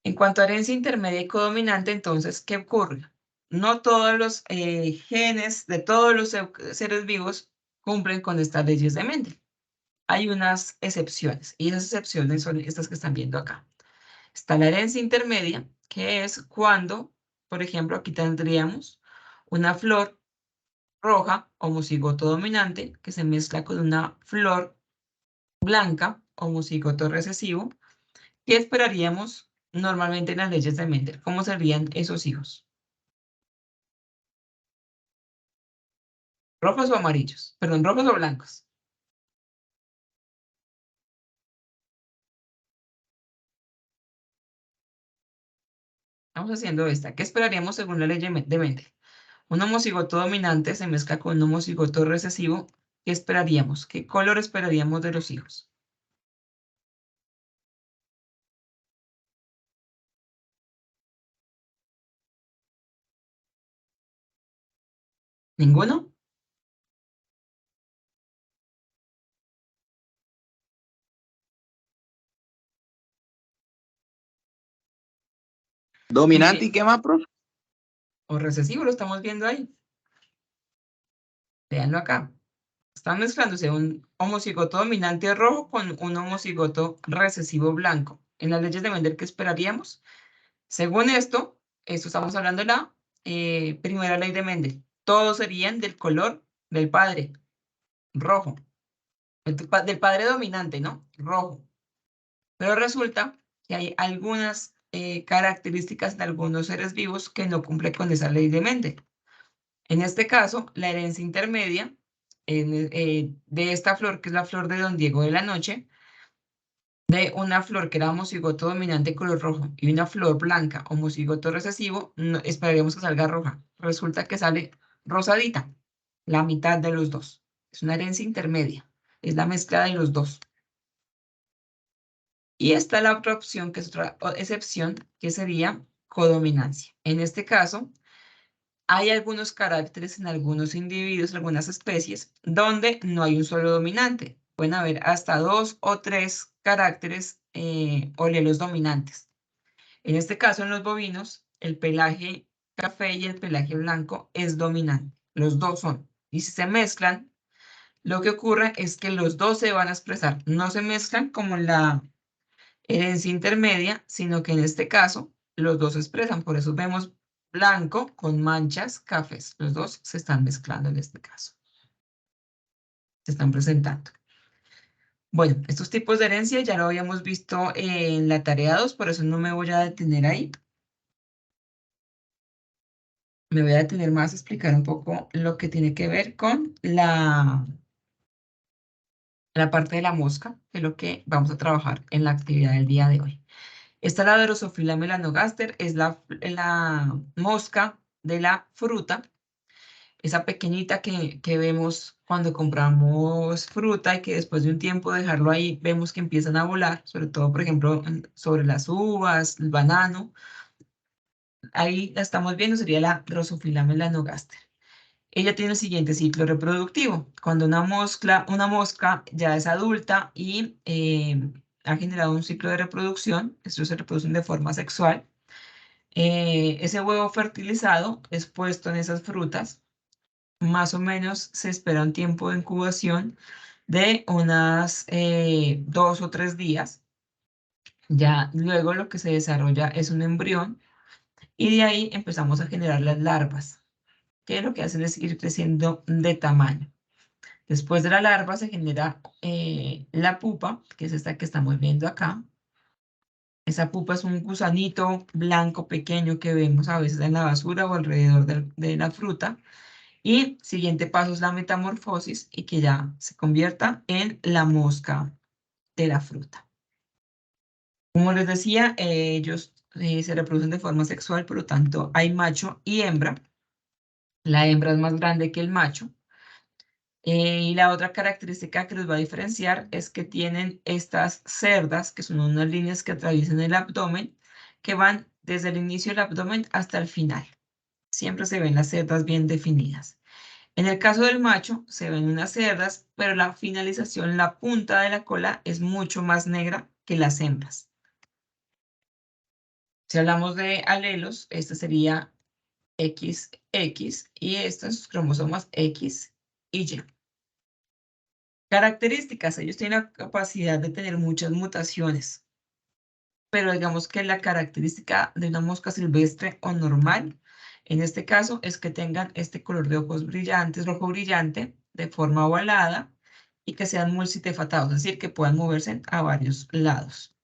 En cuanto a herencia intermedia y codominante, entonces, ¿qué ocurre? No todos los genes de todos los seres vivos cumplen con estas leyes de Mendel. Hay unas excepciones, y esas excepciones son estas que están viendo acá. Está la herencia intermedia, que es cuando, por ejemplo, aquí tendríamos una flor roja, homocigoto dominante, que se mezcla con una flor blanca, homocigoto recesivo. ¿Qué esperaríamos normalmente en las leyes de Mendel? ¿Cómo serían esos hijos? ¿Rojos o amarillos? Perdón, rojos o blancos. Estamos haciendo esta. ¿Qué esperaríamos según la ley de Mendel? Un homocigoto dominante se mezcla con un homocigoto recesivo. ¿Qué esperaríamos? ¿Qué color esperaríamos de los hijos? ¿Ninguno? Dominante, ¿y qué más, profe? O recesivo, lo estamos viendo ahí. Véanlo acá. Están mezclándose un homocigoto dominante rojo con un homocigoto recesivo blanco. En las leyes de Mendel, ¿qué esperaríamos? Según esto estamos hablando de la primera ley de Mendel. Todos serían del color del padre, rojo. Del padre dominante, ¿no? Rojo. Pero resulta que hay algunas características de algunos seres vivos que no cumplen con esa ley de Mendel. En este caso, la herencia intermedia de esta flor, que es la flor de Don Diego de la Noche, de una flor que era homocigoto dominante color rojo y una flor blanca homocigoto recesivo, esperaríamos que salga roja. Resulta que sale rosadita, la mitad de los dos. Es una herencia intermedia, es la mezcla de los dos. Y está la otra opción, que es otra excepción, que sería codominancia. En este caso, hay algunos caracteres en algunos individuos, algunas especies, donde no hay un solo dominante. Pueden haber hasta 2 o 3 caracteres o alelos dominantes. En este caso, en los bovinos, el pelaje café y el pelaje blanco es dominante. Los dos son. Y si se mezclan, lo que ocurre es que los dos se van a expresar. No se mezclan como en la herencia intermedia, sino que en este caso los dos se expresan. Por eso vemos blanco con manchas cafés. Los dos se están mezclando en este caso. Se están presentando. Bueno, estos tipos de herencia ya lo habíamos visto en la tarea 2, por eso no me voy a detener ahí. Me voy a detener más a explicar un poco lo que tiene que ver con la parte de la mosca, que es lo que vamos a trabajar en la actividad del día de hoy. Esta, la Drosophila melanogaster, es la mosca de la fruta, esa pequeñita que vemos cuando compramos fruta y que después de un tiempo dejarlo ahí, vemos que empiezan a volar, sobre todo, por ejemplo, sobre las uvas, el banano. Ahí la estamos viendo, sería la Drosophila melanogaster. Ella tiene el siguiente ciclo reproductivo. Cuando una mosca ya es adulta y ha generado un ciclo de reproducción, estos se reproducen de forma sexual, ese huevo fertilizado es puesto en esas frutas. Más o menos se espera un tiempo de incubación de unas 2 o 3 días. Ya luego lo que se desarrolla es un embrión y de ahí empezamos a generar las larvas, que lo que hacen es ir creciendo de tamaño. Después de la larva se genera la pupa, que es esta que estamos viendo acá. Esa pupa es un gusanito blanco pequeño que vemos a veces en la basura o alrededor de la fruta. Y siguiente paso es la metamorfosis y que ya se convierta en la mosca de la fruta. Como les decía, ellos se reproducen de forma sexual, por lo tanto hay macho y hembra. La hembra es más grande que el macho. Y la otra característica que los va a diferenciar es que tienen estas cerdas, que son unas líneas que atraviesan el abdomen, que van desde el inicio del abdomen hasta el final. Siempre se ven las cerdas bien definidas. En el caso del macho, se ven unas cerdas, pero la finalización, la punta de la cola, es mucho más negra que las hembras. Si hablamos de alelos, este sería XX y estos cromosomas X y Y. Características, ellos tienen la capacidad de tener muchas mutaciones, pero digamos que la característica de una mosca silvestre o normal, en este caso, es que tengan este color de ojos brillantes, rojo brillante, de forma ovalada, y que sean multicefatados, es decir, que puedan moverse a varios lados.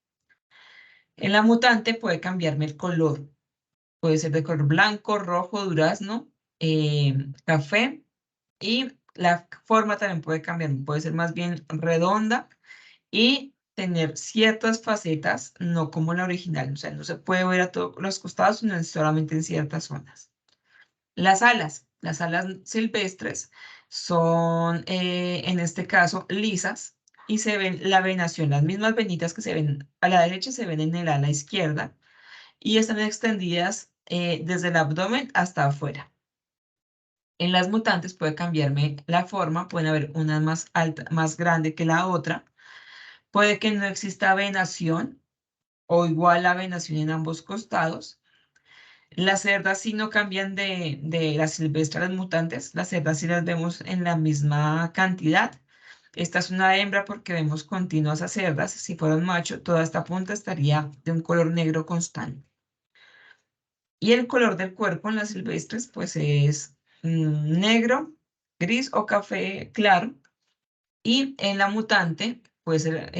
En la mutante puede cambiarme el color, puede ser de color blanco, rojo, durazno, café, y la forma también puede cambiar, puede ser más bien redonda y tener ciertas facetas, no como la original, o sea, no se puede ver a todos los costados, sino solamente en ciertas zonas. Las alas silvestres son, en este caso, lisas y se ven la venación, las mismas venitas que se ven a la derecha se ven en el ala izquierda y están extendidas desde el abdomen hasta afuera. En las mutantes puede cambiarme la forma, pueden haber una más alta, más grande que la otra. Puede que no exista venación o igual la venación en ambos costados. Las cerdas sí no cambian de las silvestres a las mutantes. Las cerdas sí las vemos en la misma cantidad. Esta es una hembra porque vemos continuas a cerdas. Si fuera un macho, toda esta punta estaría de un color negro constante. Y el color del cuerpo en las silvestres pues es negro, gris o café claro. Y en la mutante puede ser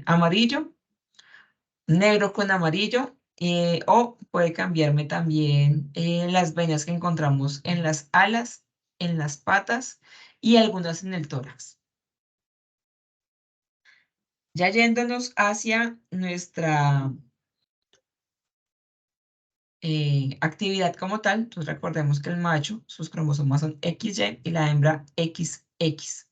amarillo, negro con amarillo, o puede cambiarme también las venas que encontramos en las alas, en las patas y algunas en el tórax. Ya yéndonos hacia nuestra actividad como tal, entonces recordemos que el macho, sus cromosomas son XY y la hembra XX.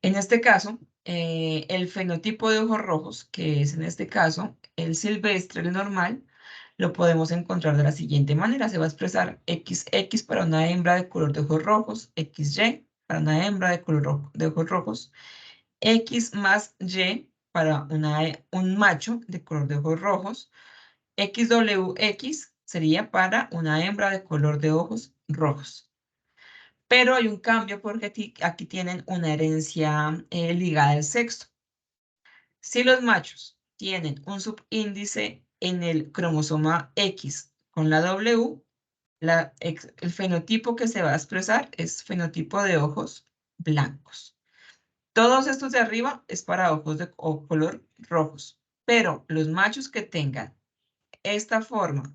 En este caso, el fenotipo de ojos rojos, que es en este caso el silvestre, el normal, lo podemos encontrar de la siguiente manera. Se va a expresar XX para una hembra de color de ojos rojos, XY para una hembra de color de ojos rojos, X más Y para un macho de color de ojos rojos, XWX sería para una hembra de color de ojos rojos. Pero hay un cambio porque aquí tienen una herencia ligada al sexo. Si los machos tienen un subíndice en el cromosoma X con la W, el fenotipo que se va a expresar es fenotipo de ojos blancos. Todos estos de arriba es para ojos de color rojos, pero los machos que tengan esta forma,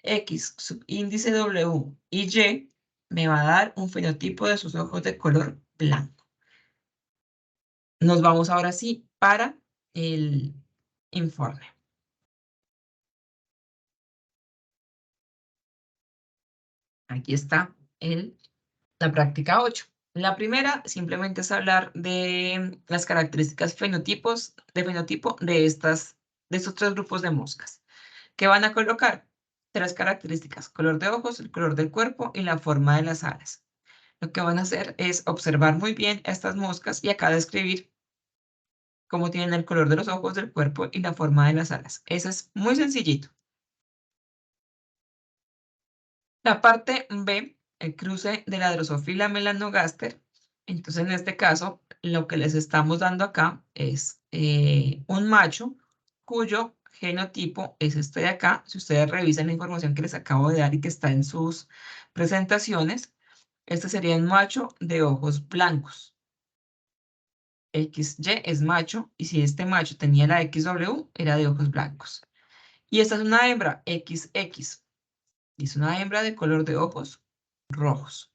X subíndice W y Y, me va a dar un fenotipo de sus ojos de color blanco. Nos vamos ahora sí para el informe. Aquí está la práctica 8. La primera simplemente es hablar de las características fenotipo de estos tres grupos de moscas. ¿Qué van a colocar? Tres características: color de ojos, el color del cuerpo y la forma de las alas. Lo que van a hacer es observar muy bien estas moscas y acá describir cómo tienen el color de los ojos, del cuerpo y la forma de las alas. Eso es muy sencillito. La parte B, el cruce de la Drosophila melanogaster. Entonces, en este caso, lo que les estamos dando acá es un macho cuyo genotipo es este de acá. Si ustedes revisan la información que les acabo de dar y que está en sus presentaciones, este sería un macho de ojos blancos. XY es macho, y si este macho tenía la XW, era de ojos blancos. Y esta es una hembra, XX. Y es una hembra de color de ojos rojos.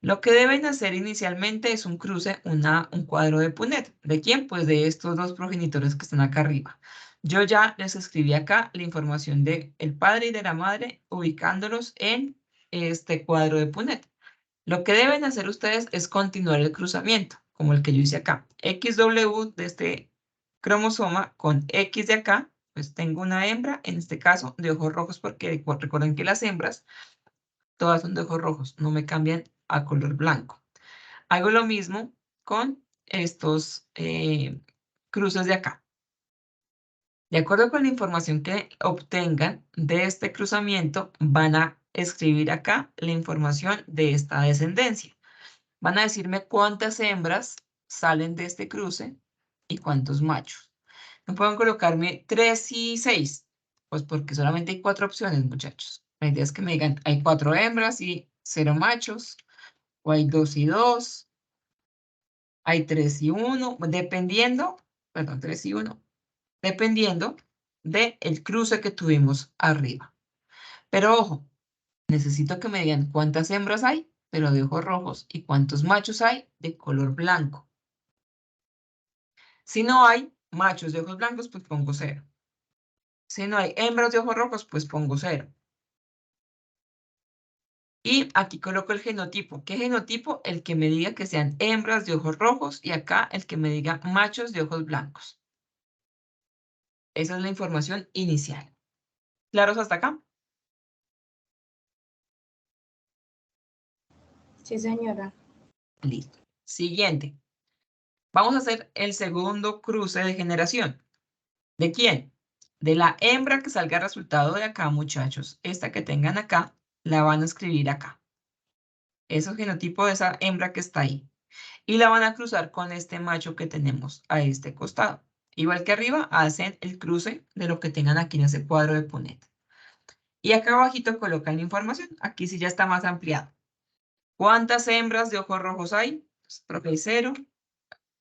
Lo que deben hacer inicialmente es un cruce, un cuadro de Punnett. ¿De quién? Pues de estos dos progenitores que están acá arriba. Yo ya les escribí acá la información del padre y de la madre, ubicándolos en este cuadro de Punnett. Lo que deben hacer ustedes es continuar el cruzamiento, como el que yo hice acá. XW de este cromosoma con X de acá, pues tengo una hembra, en este caso de ojos rojos, porque recuerden que las hembras todas son de ojos rojos, no me cambian a color blanco. Hago lo mismo con estos cruces de acá. De acuerdo con la información que obtengan de este cruzamiento, van a escribir acá la información de esta descendencia. Van a decirme cuántas hembras salen de este cruce y cuántos machos. No pueden colocarme 3 y 6, pues porque solamente hay 4 opciones, muchachos. La idea es que me digan, hay 4 hembras y 0 machos, o hay 2 y 2, hay 3 y 1, dependiendo, perdón, 3 y 1, dependiendo del cruce que tuvimos arriba. Pero ojo, necesito que me digan cuántas hembras hay, pero de ojos rojos, y cuántos machos hay de color blanco. Si no hay machos de ojos blancos, pues pongo 0. Si no hay hembras de ojos rojos, pues pongo 0. Y aquí coloco el genotipo. ¿Qué genotipo? El que me diga que sean hembras de ojos rojos y acá el que me diga machos de ojos blancos. Esa es la información inicial. ¿Claros hasta acá? Sí, señora. Listo. Siguiente. Vamos a hacer el segundo cruce de generación. ¿De quién? De la hembra que salga resultado de acá, muchachos. Esta que tengan acá, la van a escribir acá. Ese es el genotipo de esa hembra que está ahí. Y la van a cruzar con este macho que tenemos a este costado. Igual que arriba, hacen el cruce de lo que tengan aquí en ese cuadro de Punnett. Y acá abajito colocan la información. Aquí sí ya está más ampliado. ¿Cuántas hembras de ojos rojos hay? Pues, profe, hay 0.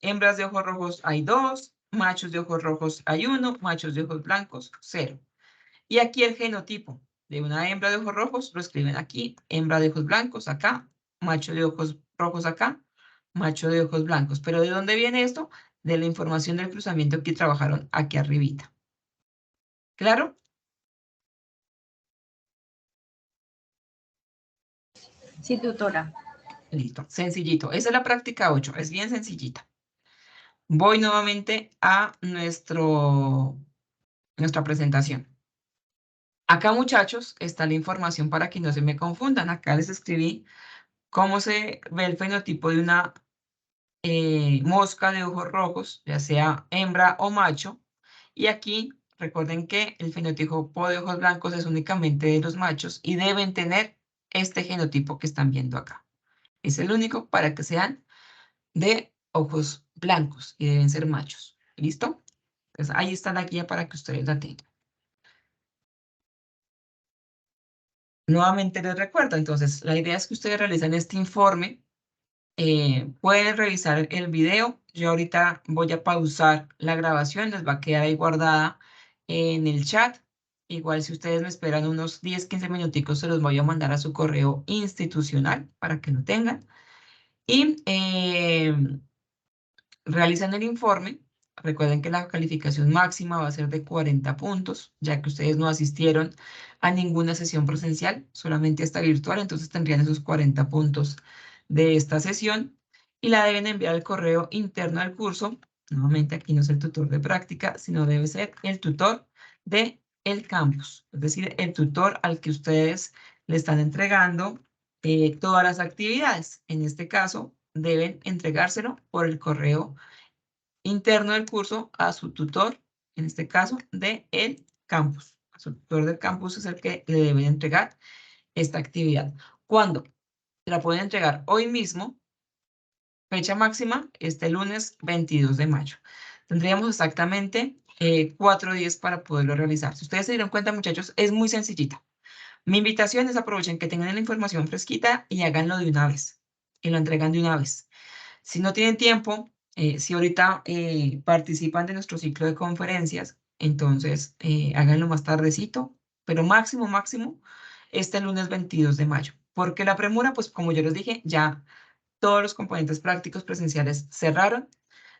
Hembras de ojos rojos hay 2. Machos de ojos rojos hay 1. Machos de ojos blancos, 0. Y aquí el genotipo de una hembra de ojos rojos lo escriben aquí. Hembra de ojos blancos acá. Macho de ojos rojos acá. Macho de ojos blancos. ¿Pero de dónde viene esto? De la información del cruzamiento que trabajaron aquí arribita. ¿Claro? Sí, tutora. Listo, sencillito. Esa es la práctica 8, es bien sencillita. Voy nuevamente a nuestra presentación. Acá, muchachos, está la información para que no se me confundan. Acá les escribí cómo se ve el fenotipo de una mosca de ojos rojos, ya sea hembra o macho. Y aquí recuerden que el fenotipo de ojos blancos es únicamente de los machos y deben tener este genotipo que están viendo acá. Es el único para que sean de ojos blancos y deben ser machos. ¿Listo? Entonces ahí está la guía para que ustedes la tengan. Nuevamente les recuerdo, entonces la idea es que ustedes realicen este informe. Pueden revisar el video. Yo ahorita voy a pausar la grabación, les va a quedar ahí guardada en el chat. Igual si ustedes me esperan unos 10-15 minuticos, se los voy a mandar a su correo institucional para que lo tengan. Y realizan el informe. Recuerden que la calificación máxima va a ser de 40 puntos, ya que ustedes no asistieron a ninguna sesión presencial, solamente esta virtual, entonces tendrían esos 40 puntos de esta sesión y la deben enviar al correo interno del curso. Nuevamente aquí no es el tutor de práctica, sino debe ser el tutor de el campus, es decir, el tutor al que ustedes le están entregando todas las actividades. En este caso, deben entregárselo por el correo interno del curso a su tutor, en este caso, de el campus. A su tutor del campus es el que le deben entregar esta actividad. ¿Cuándo? La pueden entregar hoy mismo. Fecha máxima, este lunes 22 de mayo. Tendríamos exactamente 4 días para poderlo realizar. Si ustedes se dieron cuenta, muchachos, es muy sencillita. Mi invitación es aprovechen que tengan la información fresquita y háganlo de una vez. Y lo entregan de una vez. Si no tienen tiempo, si ahorita participan de nuestro ciclo de conferencias, entonces háganlo más tardecito, pero máximo, este lunes 22 de mayo. ¿Por qué la premura? Pues como yo les dije, ya todos los componentes prácticos presenciales cerraron.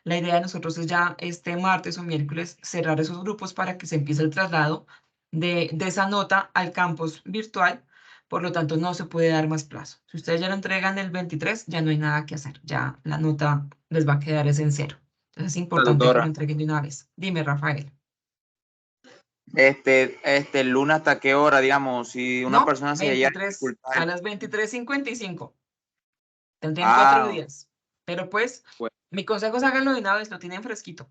La idea de nosotros es ya este martes o miércoles cerrar esos grupos para que se empiece el traslado de esa nota al campus virtual. Por lo tanto, no se puede dar más plazo. Si ustedes ya lo entregan el 23, ya no hay nada que hacer. Ya la nota les va a quedar es en cero. Entonces es importante que lo Doctora, entreguen de una vez. Dime, Rafael. el lunes hasta qué hora, digamos, si una No, persona se llega a 23, dificultar. a las 23:55. Tendrían 4 días. Pero pues, Pues, mi consejo es háganlo de una vez, lo tienen fresquito.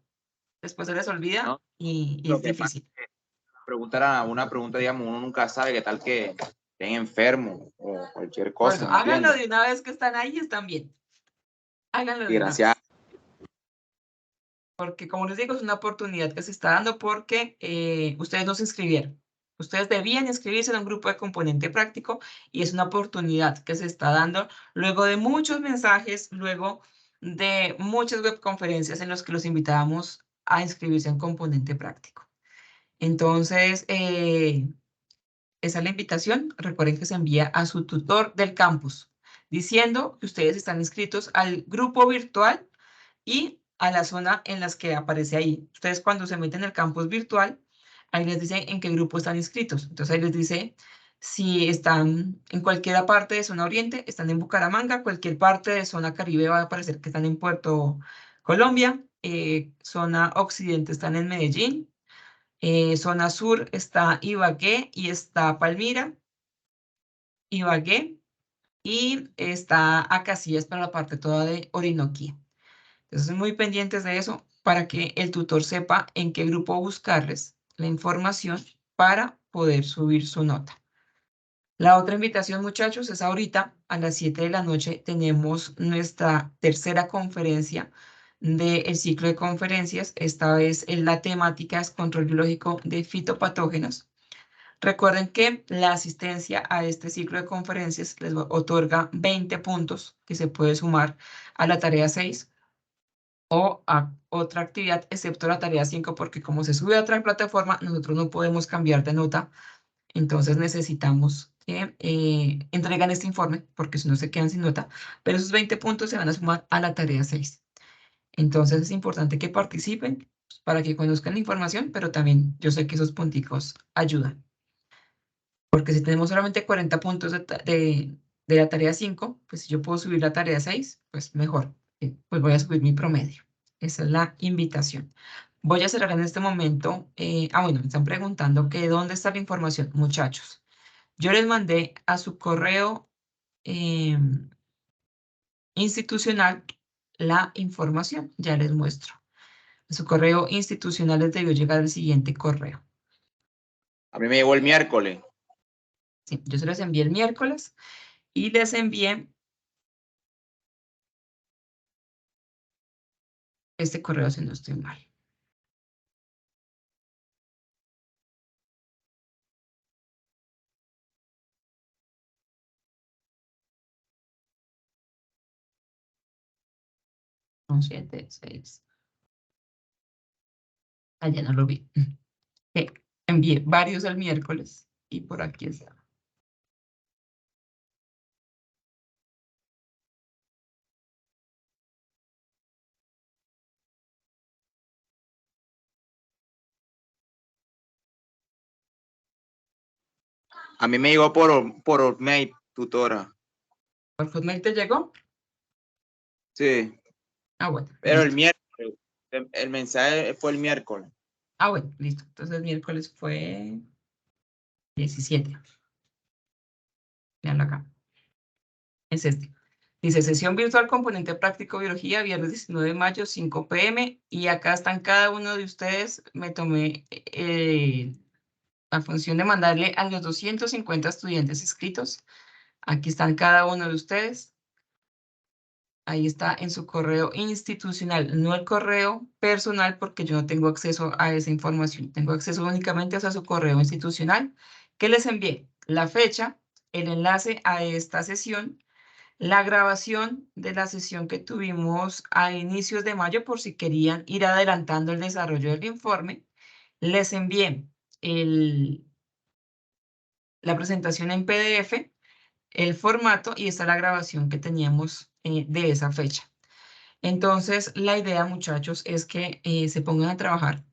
Después se les olvida ¿no? y Lo es que pasa difícil. es que una pregunta, digamos, uno nunca sabe qué tal que estén enfermos o cualquier Por cosa, eso, ¿me háganlo entiendes? de una vez que están ahí y están bien. Háganlo Y de una gracias. vez. Porque como les digo, es una oportunidad que se está dando porque ustedes no se inscribieron. Ustedes debían inscribirse en un grupo de componente práctico y es una oportunidad que se está dando luego de muchos mensajes, luego de muchas webconferencias en las que los invitábamos a inscribirse en componente práctico. Entonces, esa es la invitación. Recuerden que se envía a su tutor del campus diciendo que ustedes están inscritos al grupo virtual y a la zona en las que aparece ahí. Ustedes cuando se meten en el campus virtual, ahí les dice en qué grupo están inscritos. Entonces ahí les dice si están en cualquier parte de zona oriente, están en Bucaramanga, cualquier parte de zona caribe va a aparecer que están en Puerto Colombia, zona occidente están en Medellín, zona sur está Ibagué y está Palmira, Ibagué, y está Acacias para la parte toda de Orinoquía. Entonces, muy pendientes de eso para que el tutor sepa en qué grupo buscarles la información para poder subir su nota. La otra invitación, muchachos, es ahorita a las 7 de la noche tenemos nuestra tercera conferencia del ciclo de conferencias. Esta vez la temática es control biológico de fitopatógenos. Recuerden que la asistencia a este ciclo de conferencias les otorga 20 puntos que se puede sumar a la tarea 6 o a otra actividad, excepto la tarea 5, porque como se sube a otra plataforma, nosotros no podemos cambiar de nota. Entonces necesitamos que entregan este informe, porque si no se quedan sin nota, pero esos 20 puntos se van a sumar a la tarea 6. Entonces es importante que participen pues, para que conozcan la información, pero también yo sé que esos punticos ayudan. Porque si tenemos solamente 40 puntos de la tarea 5, pues si yo puedo subir la tarea 6, pues mejor. Pues voy a subir mi promedio. Esa es la invitación. Voy a cerrar en este momento. Bueno, me están preguntando que dónde está la información, muchachos. Yo les mandé a su correo institucional la información. Ya les muestro. A su correo institucional les debió llegar el siguiente correo. A mí me llegó el miércoles. Sí, yo se los envié el miércoles y les envié este correo si no estoy mal. Son 7, 6. Ya no lo vi. Envié varios el miércoles y por aquí está. A mí me llegó por mail, tutora. ¿Por Hotmail te llegó? Sí, Ah, bueno. pero el Listo. miércoles, el mensaje fue el miércoles. Ah, bueno, listo. Entonces el miércoles fue 17. Veanlo acá. Es este. Dice sesión virtual componente práctico biología, viernes 19 de mayo, 5 p.m. Y acá están cada uno de ustedes. Me tomé la función de mandarle a los 250 estudiantes inscritos. Aquí están cada uno de ustedes. Ahí está en su correo institucional, no el correo personal, porque yo no tengo acceso a esa información. Tengo acceso únicamente a su correo institucional, que les envié la fecha, el enlace a esta sesión, la grabación de la sesión que tuvimos a inicios de mayo, por si querían ir adelantando el desarrollo del informe. Les envié la presentación en PDF, el formato y esta es la grabación que teníamos de esa fecha. Entonces, la idea, muchachos, es que se pongan a trabajar.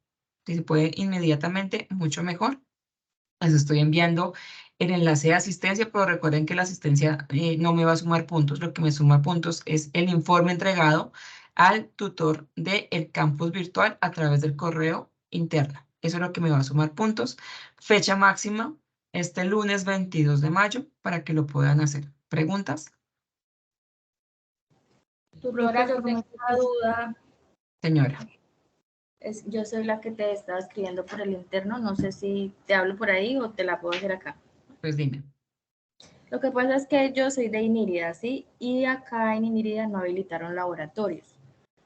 Si se puede inmediatamente, mucho mejor. Les estoy enviando el enlace de asistencia, pero recuerden que la asistencia no me va a sumar puntos. Lo que me suma puntos es el informe entregado al tutor del campus virtual a través del correo interno. Eso es lo que me va a sumar puntos. Fecha máxima, este lunes 22 de mayo, para que lo puedan hacer. ¿Preguntas? Tutora, yo tengo una duda. Señora. Yo soy la que te estaba escribiendo por el interno. No sé si te hablo por ahí o te la puedo hacer acá. Pues dime. Lo que pasa es que yo soy de Inírida, ¿sí? Y acá en Inírida no habilitaron laboratorios.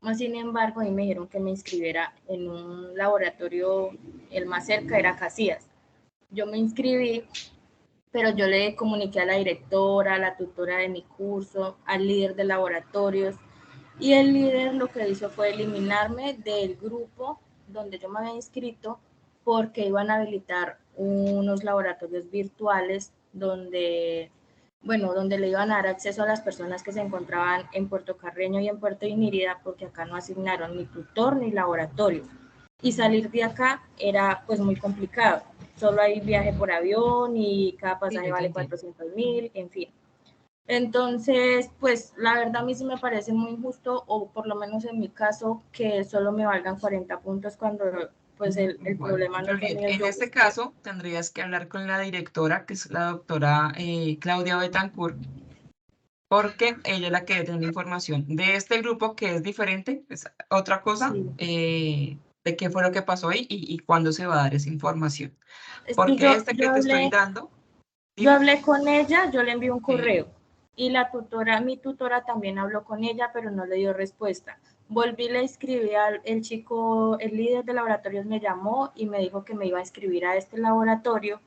Más sin embargo, a mí me dijeron que me inscribiera en un laboratorio, el más cerca era Casillas. Yo me inscribí, pero yo le comuniqué a la directora, a la tutora de mi curso, al líder de laboratorios, y el líder lo que hizo fue eliminarme del grupo donde yo me había inscrito porque iban a habilitar unos laboratorios virtuales donde le iban a dar acceso a las personas que se encontraban en Puerto Carreño y en Puerto Inírida, porque acá no asignaron ni tutor ni laboratorio. Y salir de acá era pues muy complicado. Solo hay viaje por avión y cada pasaje vale 400.000, en fin. Entonces, pues la verdad a mí sí me parece muy injusto, o por lo menos en mi caso, que solo me valgan 40 puntos cuando pues el problema no es mío. En este caso, tendrías que hablar con la directora, que es la doctora Claudia Betancourt, porque ella es la que debe tener información de este grupo, que es diferente, es otra cosa, Sí. de qué fue lo que pasó ahí y cuándo se va a dar esa información. Es Porque que este que te estoy dando... Yo hablé con ella, yo le envié un Sí. correo y mi tutora también habló con ella, pero no le dio respuesta. Volví, le escribí el chico, el líder de laboratorios me llamó y me dijo que me iba a inscribir a este laboratorio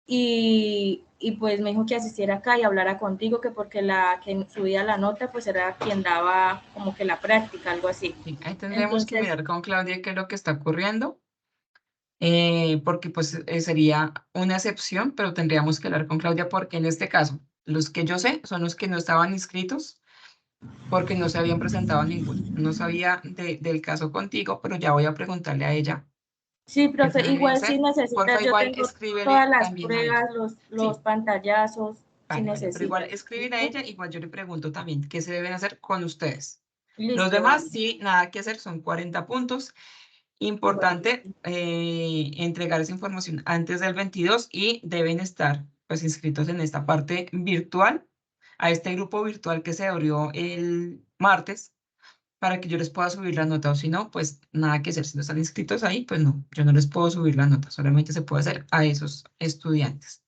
y pues me dijo que asistiera acá y hablara contigo, que porque la que subía la nota pues era quien daba como que la práctica, algo así. Sí, ahí tendremos que mirar con Claudia qué es lo que está ocurriendo, porque pues sería una excepción, pero tendríamos que hablar con Claudia porque en este caso, los que yo sé son los que no estaban inscritos porque no se habían presentado ninguno. No sabía del caso contigo, pero ya voy a preguntarle a ella. Sí, profe, igual si necesitas, yo igual tengo escríbele todas las también a ella. pruebas, los pantallazos, si Vale, pero igual necesitas. escriben a ella, igual yo le pregunto también qué se deben hacer con ustedes. Listo, Los demás, vale. sí, nada que hacer, son 40 puntos. Importante entregar esa información antes del 22 y deben estar pues inscritos en esta parte virtual, a este grupo virtual que se abrió el martes, para que yo les pueda subir la nota, o si no, pues nada que hacer. Si no están inscritos ahí, pues no, yo no les puedo subir la nota, solamente se puede hacer a esos estudiantes.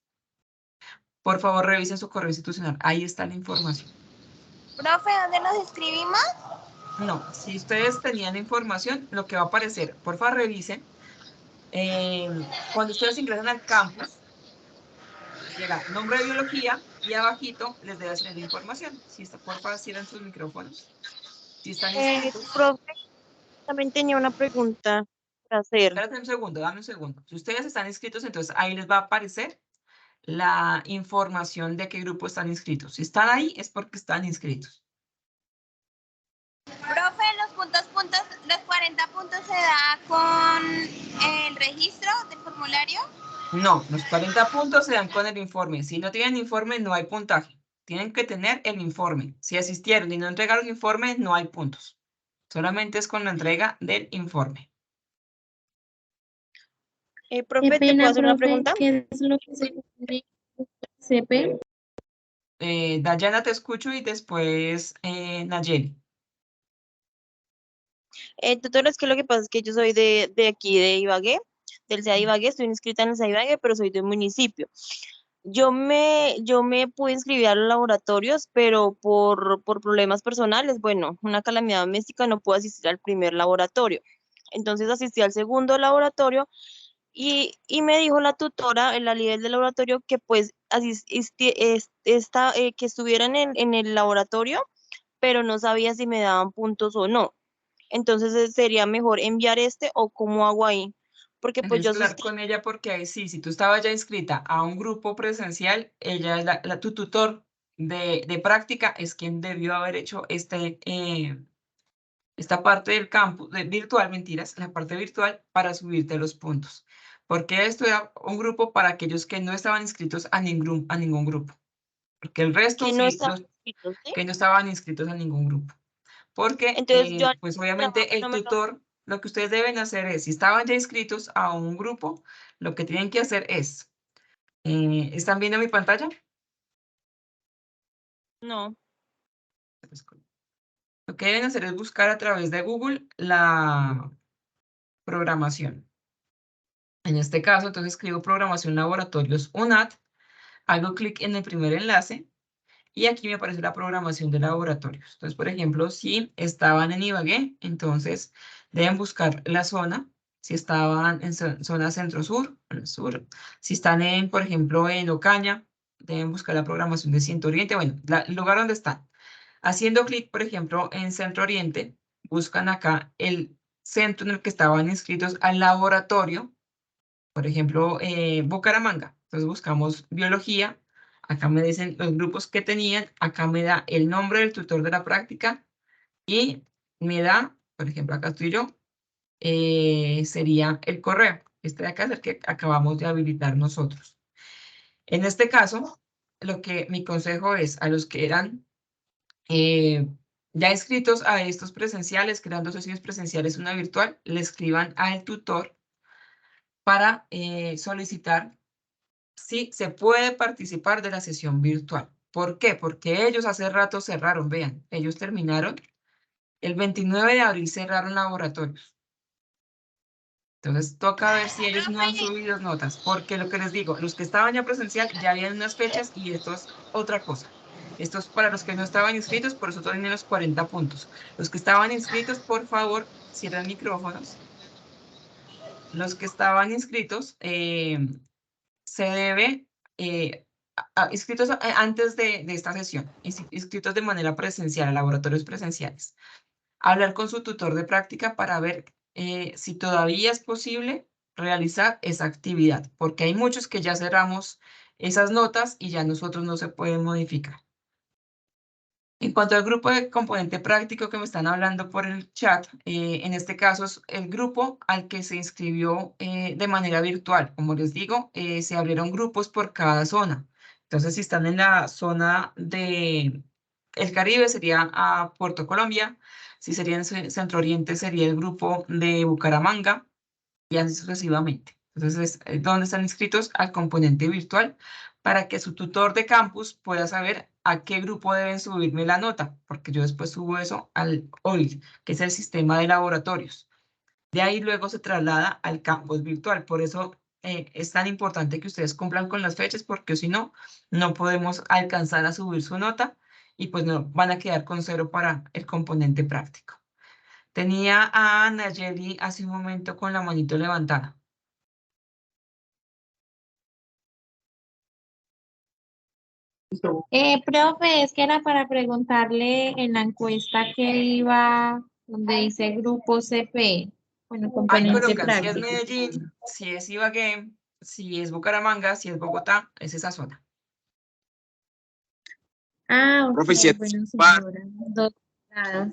Por favor, revisen su correo institucional, ahí está la información. Profe, ¿dónde nos inscribimos? No, si ustedes tenían información, lo que va a aparecer, por favor revisen, cuando ustedes ingresan al campus, llega nombre de biología y abajito les debe salir la información. Si está, por favor, cierren sus micrófonos. Si están inscritos. Profe, también tenía una pregunta para hacer. Espérate un segundo, dame un segundo. Si ustedes están inscritos, entonces ahí les va a aparecer la información de qué grupo están inscritos. Si están ahí, es porque están inscritos. Profe, los 40 puntos se da con el registro del formulario. No, los 40 puntos se dan con el informe. Si no tienen informe, no hay puntaje. Tienen que tener el informe. Si asistieron y no entregaron informe, no hay puntos. Solamente es con la entrega del informe. Profe, ¿te puedo hacer una pregunta? ¿Qué es lo que se llama CP? Dayana, te escucho y después Nayeli. Tutor, es que lo que pasa es que yo soy de aquí, de Ibagué, del CEA Ibagué, estoy inscrita en el CEA Ibagué, pero soy de un municipio. Yo me pude inscribir a los laboratorios, pero por problemas personales, bueno, una calamidad doméstica, no pude asistir al primer laboratorio. Entonces asistí al segundo laboratorio y me dijo la tutora, la líder del laboratorio, que pues que estuviera en el laboratorio, pero no sabía si me daban puntos o no. Entonces sería mejor enviar o cómo hago ahí, porque pues Tienes yo que hablar con ella porque ahí sí, si tú estabas ya inscrita a un grupo presencial, ella es tu tutor de práctica es quien debió haber hecho esta parte del campus, virtual, mentiras, la parte virtual para subirte los puntos. Porque esto era un grupo para aquellos que no estaban inscritos a ningún grupo. Porque el resto Que no sí, están los inscritos, ¿sí? que no estaban inscritos a ningún grupo. Porque, Entonces yo al pues trabajo obviamente el no me lo... tutor, lo que ustedes deben hacer es, si estaban ya inscritos a un grupo, lo que tienen que hacer es, ¿están viendo mi pantalla? No. Lo que deben hacer es buscar a través de Google la programación. En este caso, entonces escribo programación laboratorios UNAT, hago clic en el primer enlace y aquí me aparece la programación de laboratorios. Entonces, por ejemplo, si estaban en Ibagué, entonces deben buscar la zona. Si estaban en zona centro-sur, sur. Si están en, por ejemplo, en Ocaña, deben buscar la programación de Centro Oriente. Bueno, el lugar donde están. Haciendo clic, por ejemplo, en Centro Oriente, buscan acá el centro en el que estaban inscritos al laboratorio. Por ejemplo, Bucaramanga. Entonces buscamos biología. Acá me dicen los grupos que tenían. Acá me da el nombre del tutor de la práctica. Y me da, por ejemplo, acá estoy yo, sería el correo. Este de acá es el que acabamos de habilitar nosotros. En este caso, lo que mi consejo es a los que eran ya inscritos a estos presenciales, que eran 2 sesiones presenciales, una virtual, le escriban al tutor para solicitar si se puede participar de la sesión virtual. ¿Por qué? Porque ellos hace rato cerraron, vean, ellos terminaron, el 29 de abril cerraron laboratorios. Entonces toca ver si ellos no han subido notas, porque lo que les digo, los que estaban ya presencial ya habían unas fechas y esto es otra cosa. Esto es para los que no estaban inscritos, por eso tienen los 40 puntos. Los que estaban inscritos, por favor, cierren micrófonos. Los que estaban inscritos, se debe, inscritos antes de esta sesión, inscritos de manera presencial, a laboratorios presenciales. Hablar con su tutor de práctica para ver si todavía es posible realizar esa actividad, porque hay muchos que ya cerramos esas notas y ya nosotros no se pueden modificar. En cuanto al grupo de componente práctico que me están hablando por el chat, en este caso es el grupo al que se inscribió de manera virtual. Como les digo, se abrieron grupos por cada zona. Entonces, si están en la zona de el Caribe, sería a Puerto Colombia. Si sería en Centro Oriente, sería el grupo de Bucaramanga y así sucesivamente. Entonces, ¿dónde están inscritos? Al componente virtual para que su tutor de campus pueda saber a qué grupo deben subirme la nota, porque yo después subo eso al OIL, que es el sistema de laboratorios. De ahí luego se traslada al campus virtual. Por eso es tan importante que ustedes cumplan con las fechas, porque si no, no podemos alcanzar a subir su nota y pues no van a quedar con 0 para el componente práctico. Tenía a Nayeli hace un momento con la manito levantada. Profe, es que era para preguntarle en la encuesta que iba, donde dice grupo CP, bueno, Ahí componente colocan si es práctico. Medellín, si es Ibagué, si es Bucaramanga, si es Bogotá, es esa zona. Ah, ok, Profe, si es bueno, par, señora. 2 grados.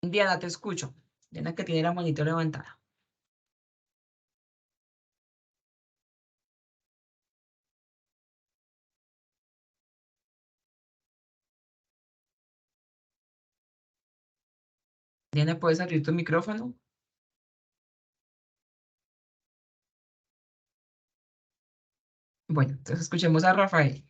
Diana, te escucho. Diana que tiene la manito levantada. Diana, ¿puedes abrir tu micrófono? Bueno, entonces escuchemos a Rafael.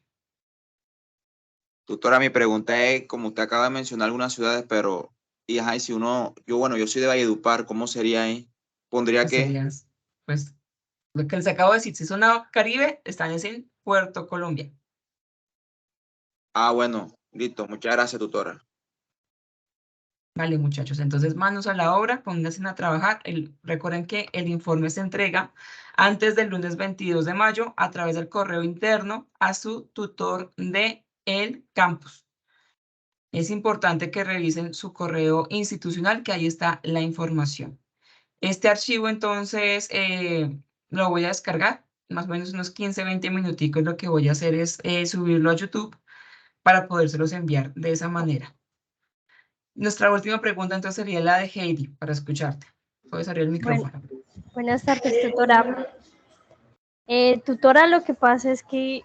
tutora, mi pregunta es, como usted acaba de mencionar algunas ciudades, pero, y ajá, y si uno, yo soy de Valledupar, ¿cómo sería ahí? Pondría Pues que, serías, pues, lo que les acabo de decir, si es zona Caribe, están en Puerto Colombia. bueno, listo, muchas gracias, tutora. Vale, muchachos, entonces manos a la obra, pónganse a trabajar. Recuerden que el informe se entrega antes del lunes 22 de mayo a través del correo interno a su tutor de el campus. Es importante que revisen su correo institucional, que ahí está la información. Este archivo, entonces, lo voy a descargar, más o menos unos 15, 20 minuticos. Lo que voy a hacer es subirlo a YouTube para podérselos enviar de esa manera. Nuestra última pregunta entonces sería la de Heidi, para escucharte. Puedes abrir el micrófono. Buenas tardes, tutora. Tutora, lo que pasa es que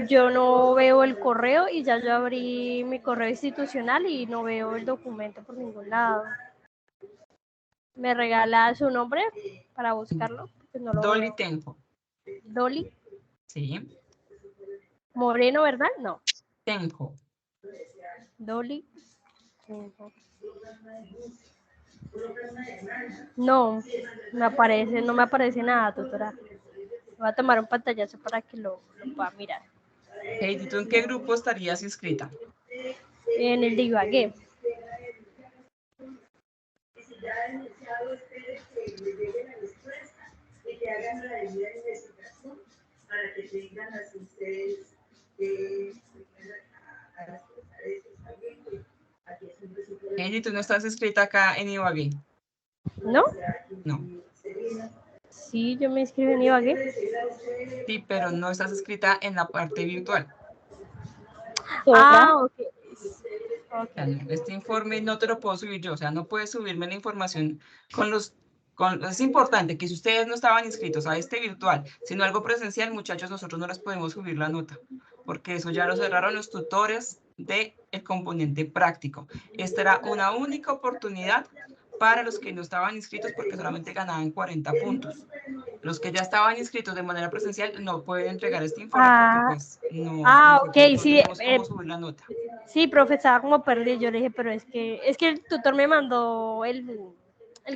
yo no veo el correo y ya yo abrí mi correo institucional y no veo el documento por ningún lado. ¿Me regala su nombre para buscarlo? Porque no lo Dolly veo. Tenjo. Dolly Sí. Moreno, ¿verdad? No. Tenjo. Dolly. No, no me aparece nada, tutora. Voy a tomar un pantallazo para que lo pueda mirar. Heidi, ¿tú en qué grupo estarías inscrita? En el de Ibagué. Heidi, ¿tú no estás inscrita acá en Ibagué? ¿No? No. Sí, yo me inscribí en Ibagué. Sí, pero no estás inscrita en la parte virtual. Ah, ok. O sea, no, este informe no te lo puedo subir yo, o sea, no puedes subirme la información es importante que si ustedes no estaban inscritos a este virtual, sino algo presencial, muchachos, nosotros no les podemos subir la nota, porque eso ya lo cerraron los tutores del componente práctico. Esta era una única oportunidad para los que no estaban inscritos porque solamente ganaban 40 puntos. Los que ya estaban inscritos de manera presencial no pueden entregar este informe porque pues no, ok, no sí. tenemos cómo subir la nota. Sí, profe, estaba como perdida. Yo le dije, pero es que el tutor me mandó el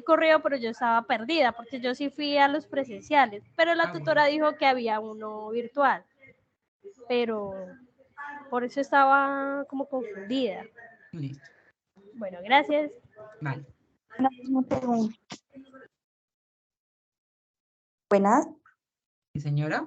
correo, pero yo estaba perdida porque yo sí fui a los presenciales, pero la tutora dijo que había uno virtual, pero por eso estaba como confundida. Listo. Bueno, gracias. Vale. Buenas. Sí, señora.